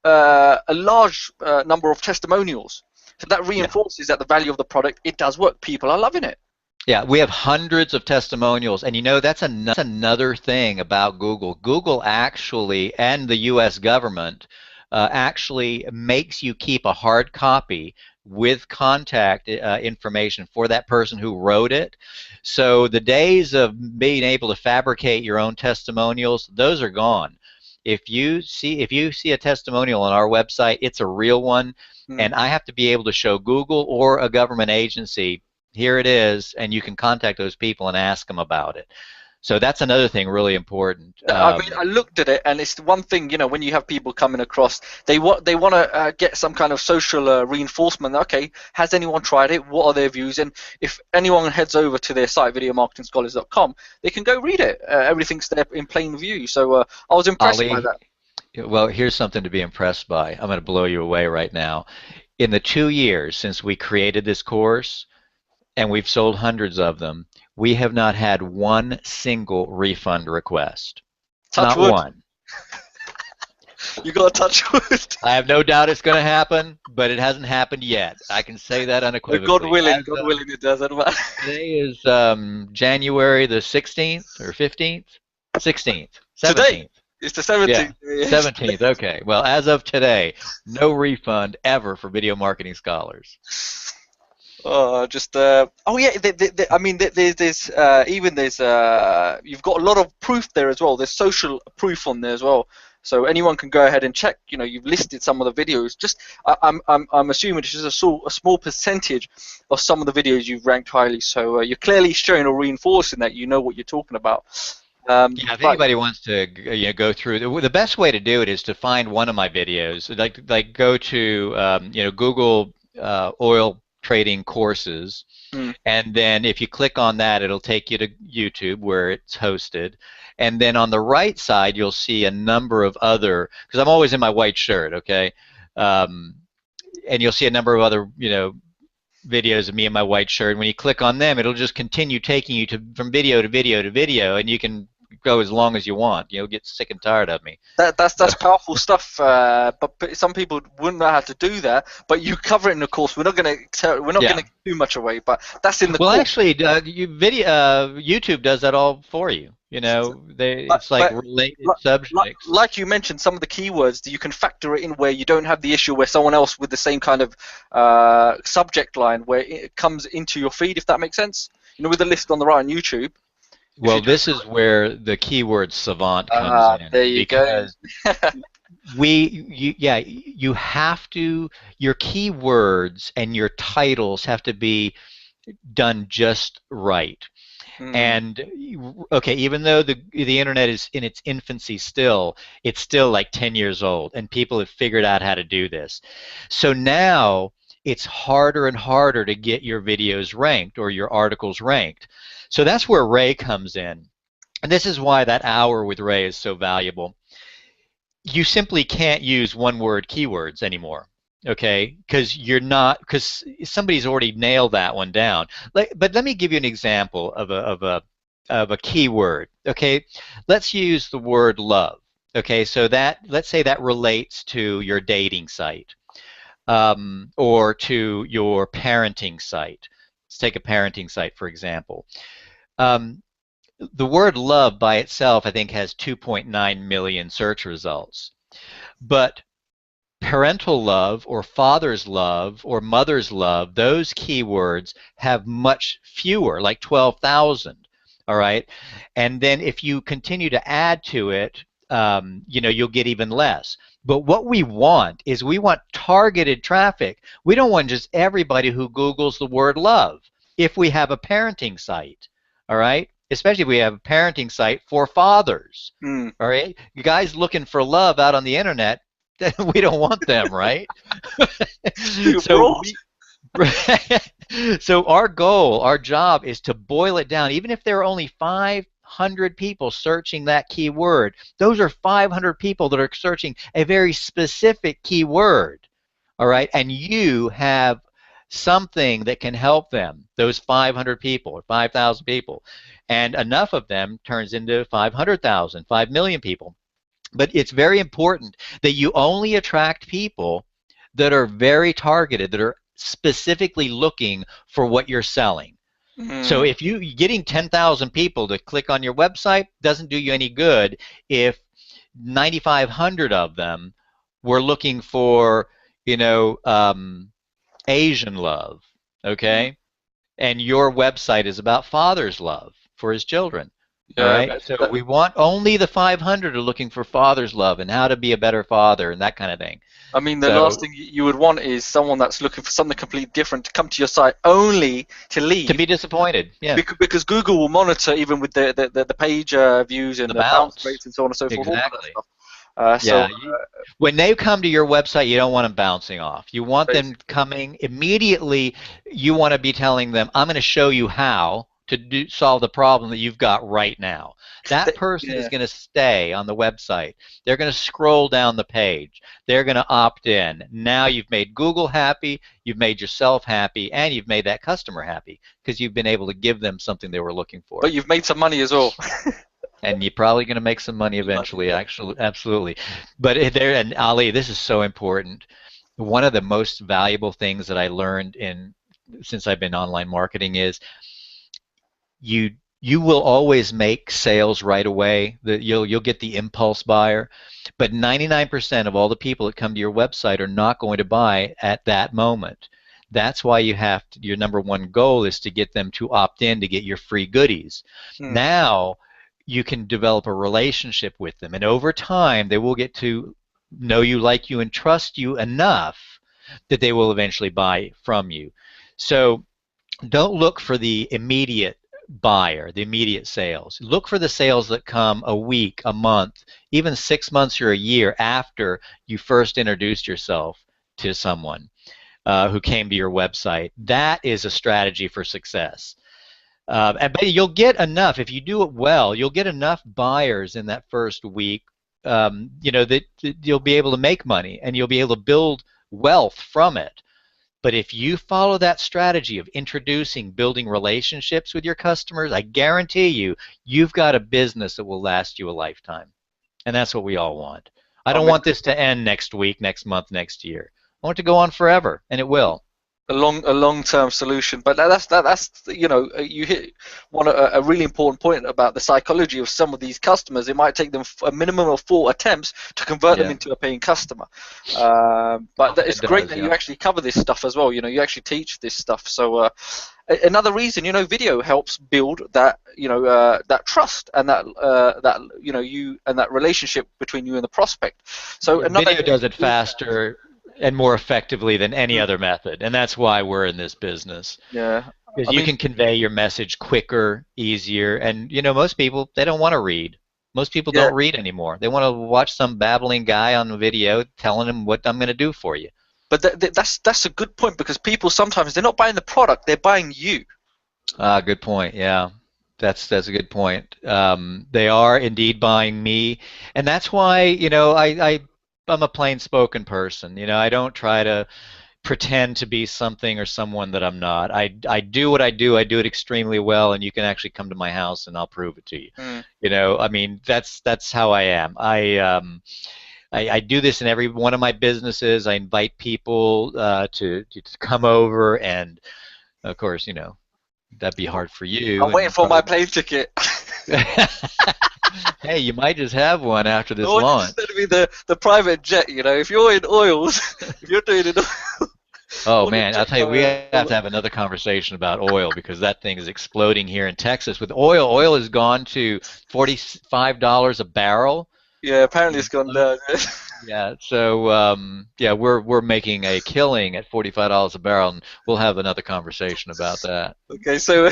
[SPEAKER 1] a large number of testimonials. So that reinforces that the value of the product, it does work. People are loving it.
[SPEAKER 2] Yeah, we have hundreds of testimonials, and that's another thing about Google. Google actually, and the U.S. government, actually makes you keep a hard copy with contact information for that person who wrote it. So the days of being able to fabricate your own testimonials, those are gone. If you see a testimonial on our website, it's a real one, and I have to be able to show Google or a government agency, here it is, and you can contact those people and ask them about it. So that's another thing really important.
[SPEAKER 1] I mean, I looked at it, and it's the one thing, when you have people coming across, they want to get some kind of social reinforcement. Okay, has anyone tried it? What are their views? And if anyone heads over to their site, videomarketingscholars.com, they can go read it. Everything's there in plain view. So I was impressed by that.
[SPEAKER 2] Well, here's something to be impressed by. I'm going to blow you away right now. In the 2 years since we created this course, and we've sold hundreds of them, we have not had one single refund request.
[SPEAKER 1] Touch
[SPEAKER 2] not
[SPEAKER 1] wood.
[SPEAKER 2] One.
[SPEAKER 1] You got to touch wood.
[SPEAKER 2] I have no doubt it's going to happen, but it hasn't happened yet. I can say that unequivocally.
[SPEAKER 1] God willing, it doesn't matter.
[SPEAKER 2] Today is January the 16th or 15th? 16th. 17th.
[SPEAKER 1] Today. It's the 17th.
[SPEAKER 2] Yeah, 17th, okay. Well, as of today, no refund ever for Video Marketing Scholars.
[SPEAKER 1] Oh yeah. I mean, there's you've got a lot of proof there as well. There's social proof on there as well. So anyone can go ahead and check. You've listed some of the videos. Just I'm assuming it's just a small percentage of some of the videos you've ranked highly. So you're clearly showing or reinforcing that you know what you're talking about.
[SPEAKER 2] If anybody wants to go through, the best way to do it is to find one of my videos. Like go to Google oil trading courses.
[SPEAKER 1] Mm.
[SPEAKER 2] And then if you click on that, it'll take you to YouTube where it's hosted. And then on the right side, you'll see a number of other, because I'm always in my white shirt, okay? And you'll see a number of other, videos of me in my white shirt. When you click on them, it'll just continue taking you from video to video to video, and you can go as long as you want. You'll get sick and tired of me.
[SPEAKER 1] That's powerful stuff. But some people wouldn't know how to do that. But you cover it in the course. We're not going to give too much away. But that's in the course.
[SPEAKER 2] Actually, YouTube does that all for you. It's like related subjects.
[SPEAKER 1] Like you mentioned, some of the keywords that you can factor it in where you don't have the issue where someone else with the same kind of subject line where it comes into your feed, if that makes sense. With the list on the right on YouTube.
[SPEAKER 2] Well, this is where the keyword savant comes in.
[SPEAKER 1] There you go.
[SPEAKER 2] You have to, your keywords and your titles have to be done just right. And okay, even though the internet is in its infancy still, it's still like 10 years old, and people have figured out how to do this. So now it's harder and harder to get your videos ranked or your articles ranked. So that's where Ray comes in. And this is why that hour with Ray is so valuable. You simply can't use one-word keywords anymore. Okay, because somebody's already nailed that one down. But let me give you an example of a keyword. Okay, let's use the word love. Okay, so let's say that relates to your dating site, or to your parenting site. Let's take a parenting site, for example. The word love by itself, I think, has 2.9 million search results, but parental love or father's love or mother's love, those keywords have much fewer, like 12,000. All right, and then if you continue to add to it, you'll get even less. But what we want is targeted traffic. We don't want just everybody who Googles the word love. If we have a parenting site, all right, especially if we have a parenting site for fathers, all right, you guys looking for love out on the internet, we don't want them, right? So our goal, our job is to boil it down. Even if there are only 500 people searching that keyword, those are 500 people that are searching a very specific keyword, all right? And you have something that can help them, those 500 people or 5,000 people. And enough of them turns into 500,000, 5 million people. But it's very important that you only attract people that are very targeted, that are specifically looking for what you're selling. So if you're getting 10,000 people to click on your website, doesn't do you any good if 9,500 of them were looking for, Asian love, okay? And your website is about father's love for his children. All right, so we want only the 500 are looking for father's love and how to be a better father and that kind of thing.
[SPEAKER 1] I mean, the last thing you would want is someone that's looking for something completely different to come to your site only to leave.
[SPEAKER 2] To be disappointed, yeah.
[SPEAKER 1] Because Google will monitor even with the page views and the bounce rates and so on and so forth.
[SPEAKER 2] Exactly.
[SPEAKER 1] So
[SPEAKER 2] when they come to your website, you don't want them bouncing off. You want them coming immediately. You want to be telling them, I'm going to show you how to solve the problem that you've got right now. That person is going to stay on the website. They're going to scroll down the page. They're going to opt in. Now you've made Google happy, you've made yourself happy, and you've made that customer happy because you've been able to give them something they were looking for.
[SPEAKER 1] But you've made some money as well.
[SPEAKER 2] And you're probably going to make some money eventually, actually, absolutely. But and Ali, this is so important. One of the most valuable things that I learned since I've been online marketing is you will always make sales right away. You'll get the impulse buyer, but 99% of all the people that come to your website are not going to buy at that moment. That's why your number one goal is to get them to opt in to get your free goodies. Now you can develop a relationship with them, and over time they will get to know you, like you, and trust you enough that they will eventually buy from you. So don't look for the immediate buyer, the immediate sales. Look for the sales that come a week, a month, even 6 months or a year after you first introduced yourself to someone. who came to your website. That is a strategy for success. But you'll get enough, if you do it well, you'll get enough buyers in that first week, that you'll be able to make money and you'll be able to build wealth from it. But if you follow that strategy of introducing, building relationships with your customers, I guarantee you, you've got a business that will last you a lifetime. And that's what we all want. I
[SPEAKER 1] I
[SPEAKER 2] don't
[SPEAKER 1] mean,
[SPEAKER 2] want this to end next week, next month, next year. I want it to go on forever, and it will.
[SPEAKER 1] a long term solution. But that's you hit a really important point about the psychology of some of these customers. It might take them a minimum of 4 attempts to convert them
[SPEAKER 2] Yeah,
[SPEAKER 1] into a paying customer. But
[SPEAKER 2] it
[SPEAKER 1] it's great
[SPEAKER 2] does.
[SPEAKER 1] that you
[SPEAKER 2] Yeah.
[SPEAKER 1] actually cover this stuff as well. You actually teach this stuff. So another reason, video helps build that that trust and that you and that relationship between you and the prospect. So
[SPEAKER 2] Yeah,
[SPEAKER 1] another
[SPEAKER 2] video does it faster and more effectively than any other method, and that's why we're in this business.
[SPEAKER 1] yeah,
[SPEAKER 2] Because
[SPEAKER 1] I
[SPEAKER 2] you
[SPEAKER 1] mean,
[SPEAKER 2] can convey your message quicker, easier, and most people, they don't want to read. Most people
[SPEAKER 1] yeah.
[SPEAKER 2] don't read anymore. They want to watch some babbling guy on the video telling them what I'm going to do for you.
[SPEAKER 1] But that's a good point, because people sometimes, they're not buying the product, they're buying you.
[SPEAKER 2] Ah, good point. Yeah, that's a good point. They are indeed buying me, and that's why I'm a plain spoken person. I don't try to pretend to be something or someone that I'm not. I do what I do. I do it extremely well, and you can actually come to my house and I'll prove it to you.
[SPEAKER 1] Mm.
[SPEAKER 2] I mean, that's how I am. I do this in every one of my businesses. I invite people to come over, and of course, that'd be hard for you,
[SPEAKER 1] I'm waiting
[SPEAKER 2] and
[SPEAKER 1] for my
[SPEAKER 2] probably.
[SPEAKER 1] plane ticket.
[SPEAKER 2] Hey, you might just have one after
[SPEAKER 1] I
[SPEAKER 2] this
[SPEAKER 1] want you to send
[SPEAKER 2] launch.
[SPEAKER 1] me the private jet. If you're in oils, if you're doing it, I
[SPEAKER 2] Oh
[SPEAKER 1] want a
[SPEAKER 2] man, I'll
[SPEAKER 1] jet
[SPEAKER 2] tell you, we
[SPEAKER 1] coming
[SPEAKER 2] have to have another conversation about oil because that thing is exploding here in Texas. With oil, oil has gone to $45 a barrel.
[SPEAKER 1] Yeah, apparently it's gone down.
[SPEAKER 2] Yeah, so yeah, we're making a killing at $45 a barrel, and we'll have another conversation about that.
[SPEAKER 1] Okay, so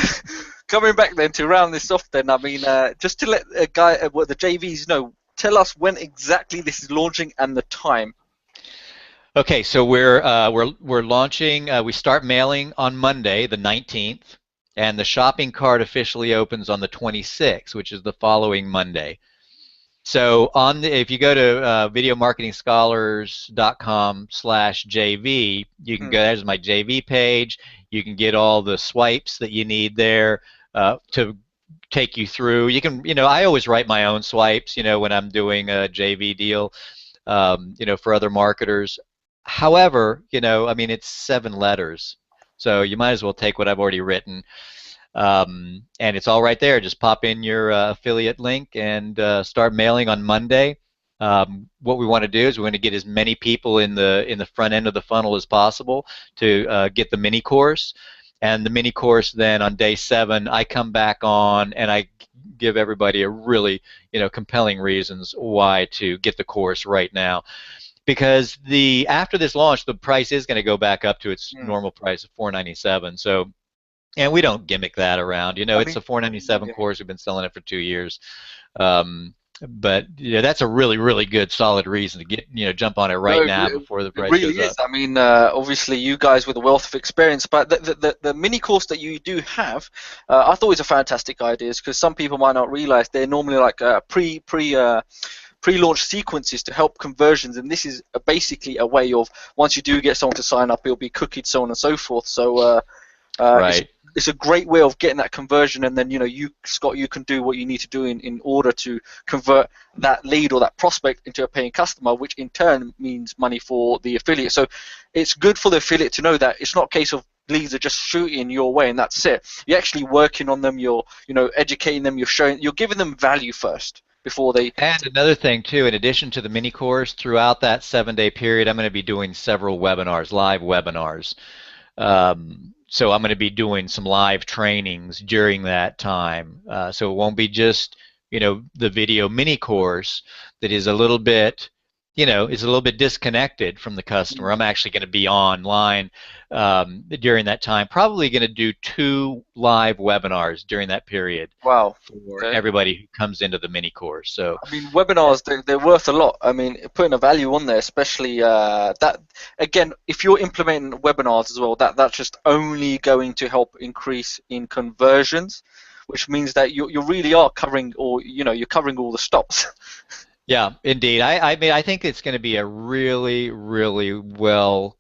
[SPEAKER 1] coming back then to round this off, then I mean, just to let the JVs know, tell us when exactly this is launching and the time.
[SPEAKER 2] Okay, so we're launching. We start mailing on Monday, the 19th, and the shopping cart officially opens on the 26th, which is the following Monday. So if you go to videomarketingscholars.com/JV, you can
[SPEAKER 1] Mm,
[SPEAKER 2] go. There's my JV page. You can get all the swipes that you need there to take you through. You can, I always write my own swipes, when I'm doing a JV deal, for other marketers. However, I mean, it's 7 letters, so you might as well take what I've already written. And it's all right there. Just pop in your affiliate link and start mailing on Monday. What we want to do is we want to get as many people in the front end of the funnel as possible to get the mini course. And the mini course, then on day 7, I come back on and I give everybody a really compelling reasons why to get the course right now. Because after this launch, the price is going to go back up to its
[SPEAKER 1] mm.
[SPEAKER 2] normal price of $497. So. And we don't gimmick that around.
[SPEAKER 1] I
[SPEAKER 2] It's
[SPEAKER 1] mean,
[SPEAKER 2] a 497
[SPEAKER 1] yeah.
[SPEAKER 2] course. We've been selling it for 2 years. But that's a really, really good, solid reason to jump on it
[SPEAKER 1] No,
[SPEAKER 2] right now before the
[SPEAKER 1] it
[SPEAKER 2] price
[SPEAKER 1] really
[SPEAKER 2] goes
[SPEAKER 1] is.
[SPEAKER 2] up.
[SPEAKER 1] I mean, obviously, you guys with a wealth of experience, but the mini course that you do have, I thought was a fantastic idea, because some people might not realize they're normally like pre-launch sequences to help conversions, and this is basically a way of, once you do get someone to sign up, it'll be cookied, so on and so forth. So
[SPEAKER 2] Right.
[SPEAKER 1] it's a great way of getting that conversion, and then you, Scott, you can do what you need to do in order to convert that lead or that prospect into a paying customer, which in turn means money for the affiliate. So it's good for the affiliate to know that it's not a case of leads are just shooting your way and that's it. You're actually working on them. You're educating them. You're giving them value first before they.
[SPEAKER 2] And another thing too, in addition to the mini course, throughout that 7-day period, I'm going to be doing several webinars, live webinars. So I'm going to be doing some live trainings during that time. So it won't be just the video mini course that is a little bit is a little bit disconnected from the customer. I'm actually going to be online during that time. Probably going to do 2 live webinars during that period
[SPEAKER 1] Wow.
[SPEAKER 2] for
[SPEAKER 1] Okay.
[SPEAKER 2] everybody who comes into the mini course. So,
[SPEAKER 1] I mean, webinars, they're worth a lot. I mean, putting a value on there, especially that, again, if you're implementing webinars as well, that's just only going to help increase in conversions, which means that you really are covering, or, you're covering all the stops.
[SPEAKER 2] yeah, indeed. I mean, I think it's going to be a really, really well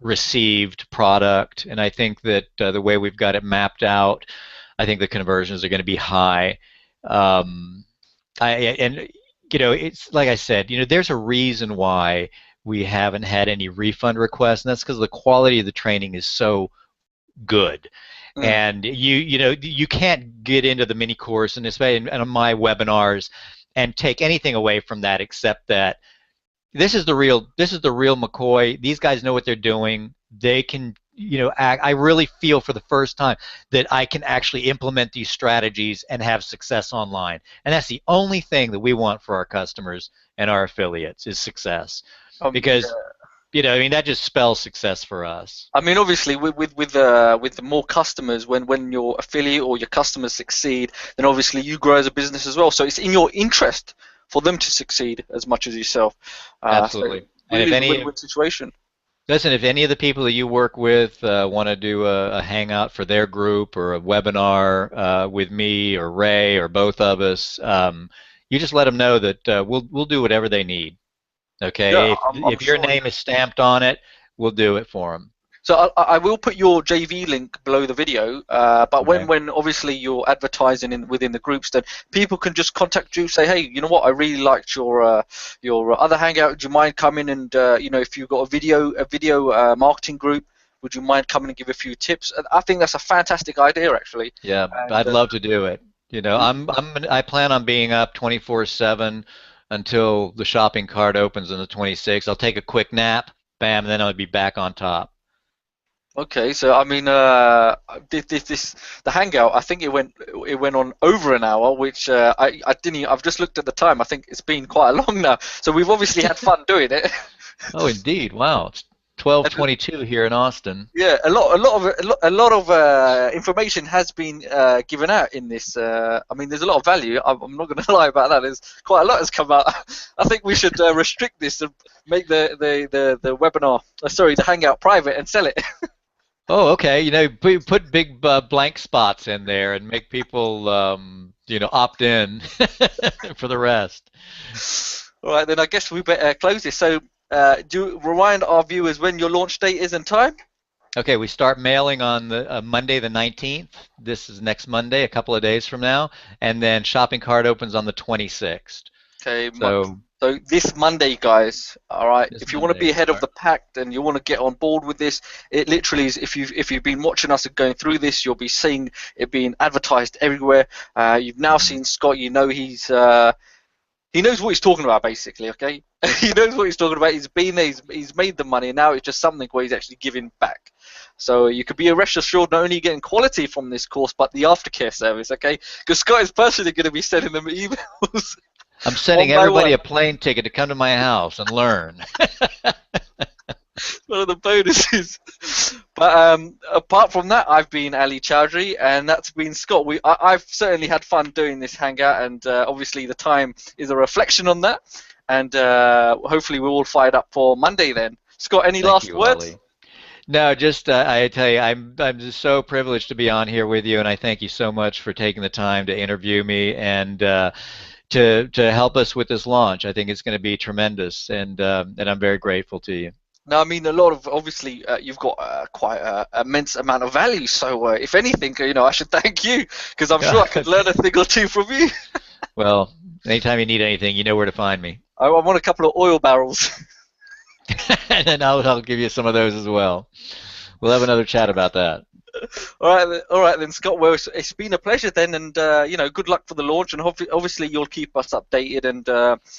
[SPEAKER 2] received product, and I think that the way we've got it mapped out, I think the conversions are going to be high. Um, and it's like I said, there's a reason why we haven't had any refund requests, and that's because the quality of the training is so good.
[SPEAKER 1] Mm.
[SPEAKER 2] And you can't get into the mini course, and especially in my webinars, and take anything away from that except that this is the real McCoy. These guys know what they're doing. They can act. I really feel for the first time that I can actually implement these strategies and have success online. And that's the only thing that we want for our customers and our affiliates is success.
[SPEAKER 1] Yeah.
[SPEAKER 2] Because I mean, that just spells success for us.
[SPEAKER 1] I mean, obviously, with the more customers, when your affiliate or your customers succeed, then obviously you grow as a business as well. So it's in your interest for them to succeed as much as yourself. So
[SPEAKER 2] Absolutely. And if
[SPEAKER 1] really
[SPEAKER 2] any
[SPEAKER 1] win-win situation.
[SPEAKER 2] Listen, if any of the people that you work with want to do a hangout for their group or a webinar with me or Ray or both of us, you just let them know that we'll do whatever they need.
[SPEAKER 1] Yeah,
[SPEAKER 2] Okay, if
[SPEAKER 1] I'm
[SPEAKER 2] if your
[SPEAKER 1] sure.
[SPEAKER 2] name is stamped on it, we'll do it for them.
[SPEAKER 1] So I will put your JV link below the video, but
[SPEAKER 2] Okay.
[SPEAKER 1] when obviously you're advertising within the groups, then people can just contact you, say, hey, you know what, I really liked your other hangout. Do you mind coming and if you've got a video marketing group, would you mind coming and give a few tips? And I think that's a fantastic idea, actually.
[SPEAKER 2] Yeah,
[SPEAKER 1] And
[SPEAKER 2] I'd love to do it.
[SPEAKER 1] we,
[SPEAKER 2] I plan on being up 24/7 until the shopping cart opens on the 26th. I'll take a quick nap, bam, and then I'll be back on top.
[SPEAKER 1] okay, so I mean, this the hangout. I think it went on over an hour, which I didn't. I've just looked at the time. I think it's been quite long now. So we've obviously had fun doing it.
[SPEAKER 2] Oh, indeed. Wow. It's
[SPEAKER 1] And
[SPEAKER 2] 12:22 here in Austin.
[SPEAKER 1] yeah, a lot of information has been given out in this. I mean, there's a lot of value. I'm not going to lie about that. There's quite a lot has come out. I think we should restrict this and make the webinar, sorry, the hangout private and sell it.
[SPEAKER 2] Oh, okay. Put big blank spots in there and make people, opt in for the rest.
[SPEAKER 1] All right, then I guess we better close this. So, do remind our viewers when your launch date is and time.
[SPEAKER 2] Okay, we start mailing on the Monday the 19th. This is next Monday, a couple of days from now, and then shopping cart opens on the 26th.
[SPEAKER 1] Okay,
[SPEAKER 2] So
[SPEAKER 1] so this Monday, guys. All right,
[SPEAKER 2] this
[SPEAKER 1] if you want to be
[SPEAKER 2] Monday.
[SPEAKER 1] ahead
[SPEAKER 2] All
[SPEAKER 1] of
[SPEAKER 2] right.
[SPEAKER 1] the pack and you want to get on board with this, it literally is. If you've been watching us and going through this, you'll be seeing it being advertised everywhere. You've now
[SPEAKER 2] Mhm.
[SPEAKER 1] seen Scott. You know he knows what he's talking about, basically. Okay, he knows what he's talking about. He's been there. He's made the money, and now it's just something where he's actually giving back. So you could be rest assured not only getting quality from this course, but the aftercare service. Okay, because Scott is personally going to be sending them emails
[SPEAKER 2] I'm
[SPEAKER 1] one
[SPEAKER 2] sending
[SPEAKER 1] by
[SPEAKER 2] everybody
[SPEAKER 1] one.
[SPEAKER 2] a plane ticket to come to my house and learn.
[SPEAKER 1] One of the bonuses. But apart from that, I've been Ali Chowdhry, and that's been Scott. I've certainly had fun doing this hangout, and obviously the time is a reflection on that. And hopefully we're all fired up for Monday then. Scott, any
[SPEAKER 2] Thank
[SPEAKER 1] last
[SPEAKER 2] you,
[SPEAKER 1] words?
[SPEAKER 2] Ali. No, just I tell you, I'm just so privileged to be on here with you, and I thank you so much for taking the time to interview me and to help us with this launch. I think it's going to be tremendous, and I'm very grateful to you.
[SPEAKER 1] No, I mean a lot of obviously you've got quite an immense amount of value. So if anything, I should thank you because I'm sure I could learn a thing or two from you.
[SPEAKER 2] Well, anytime you need anything, you know where to find me,
[SPEAKER 1] I want a couple of oil barrels.
[SPEAKER 2] and then I'll give you some of those as well. We'll have another chat about that.
[SPEAKER 1] All right then, Scott. Well, it's been a pleasure then, and good luck for the launch. And obviously, you'll keep us updated and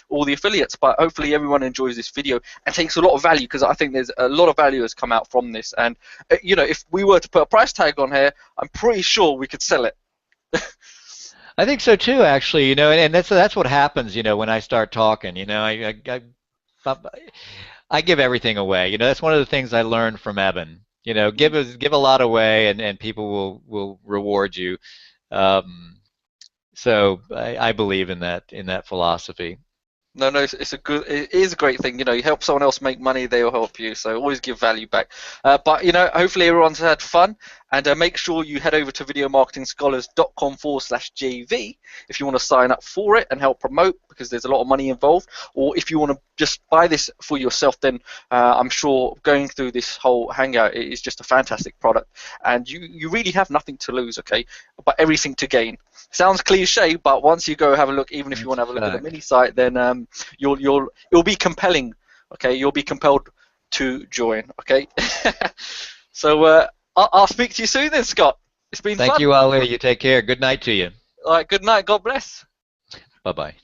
[SPEAKER 1] all the affiliates. But hopefully, everyone enjoys this video and takes a lot of value because I think there's a lot of value has come out from this. And if we were to put a price tag on here, I'm pretty sure we could sell it.
[SPEAKER 2] I think so too, actually. And that's what happens. When I start talking. I give everything away. That's one of the things I learned from Evan. Give a lot away, and people will reward you. So I believe in that philosophy.
[SPEAKER 1] No, no, it is a great thing. You help someone else make money, they'll help you. So always give value back. But hopefully everyone's had fun, and make sure you head over to videomarketingscholars.com/JV if you want to sign up for it and help promote, because there's a lot of money involved. Or if you want to just buy this for yourself, then I'm sure going through this whole hangout is just a fantastic product, and you really have nothing to lose, okay, but everything to gain. Sounds cliche, but once you go have a look, even if you want
[SPEAKER 2] That's
[SPEAKER 1] to
[SPEAKER 2] a
[SPEAKER 1] have a look at the
[SPEAKER 2] fact.
[SPEAKER 1] mini site, then it'll be compelling. Okay, you'll be compelled to join. Okay, so I'll speak to you soon then, Scott. It's been
[SPEAKER 2] Thank
[SPEAKER 1] fun.
[SPEAKER 2] you, Ali. You take care. Good night to you.
[SPEAKER 1] All right, good night. God bless.
[SPEAKER 2] Bye bye.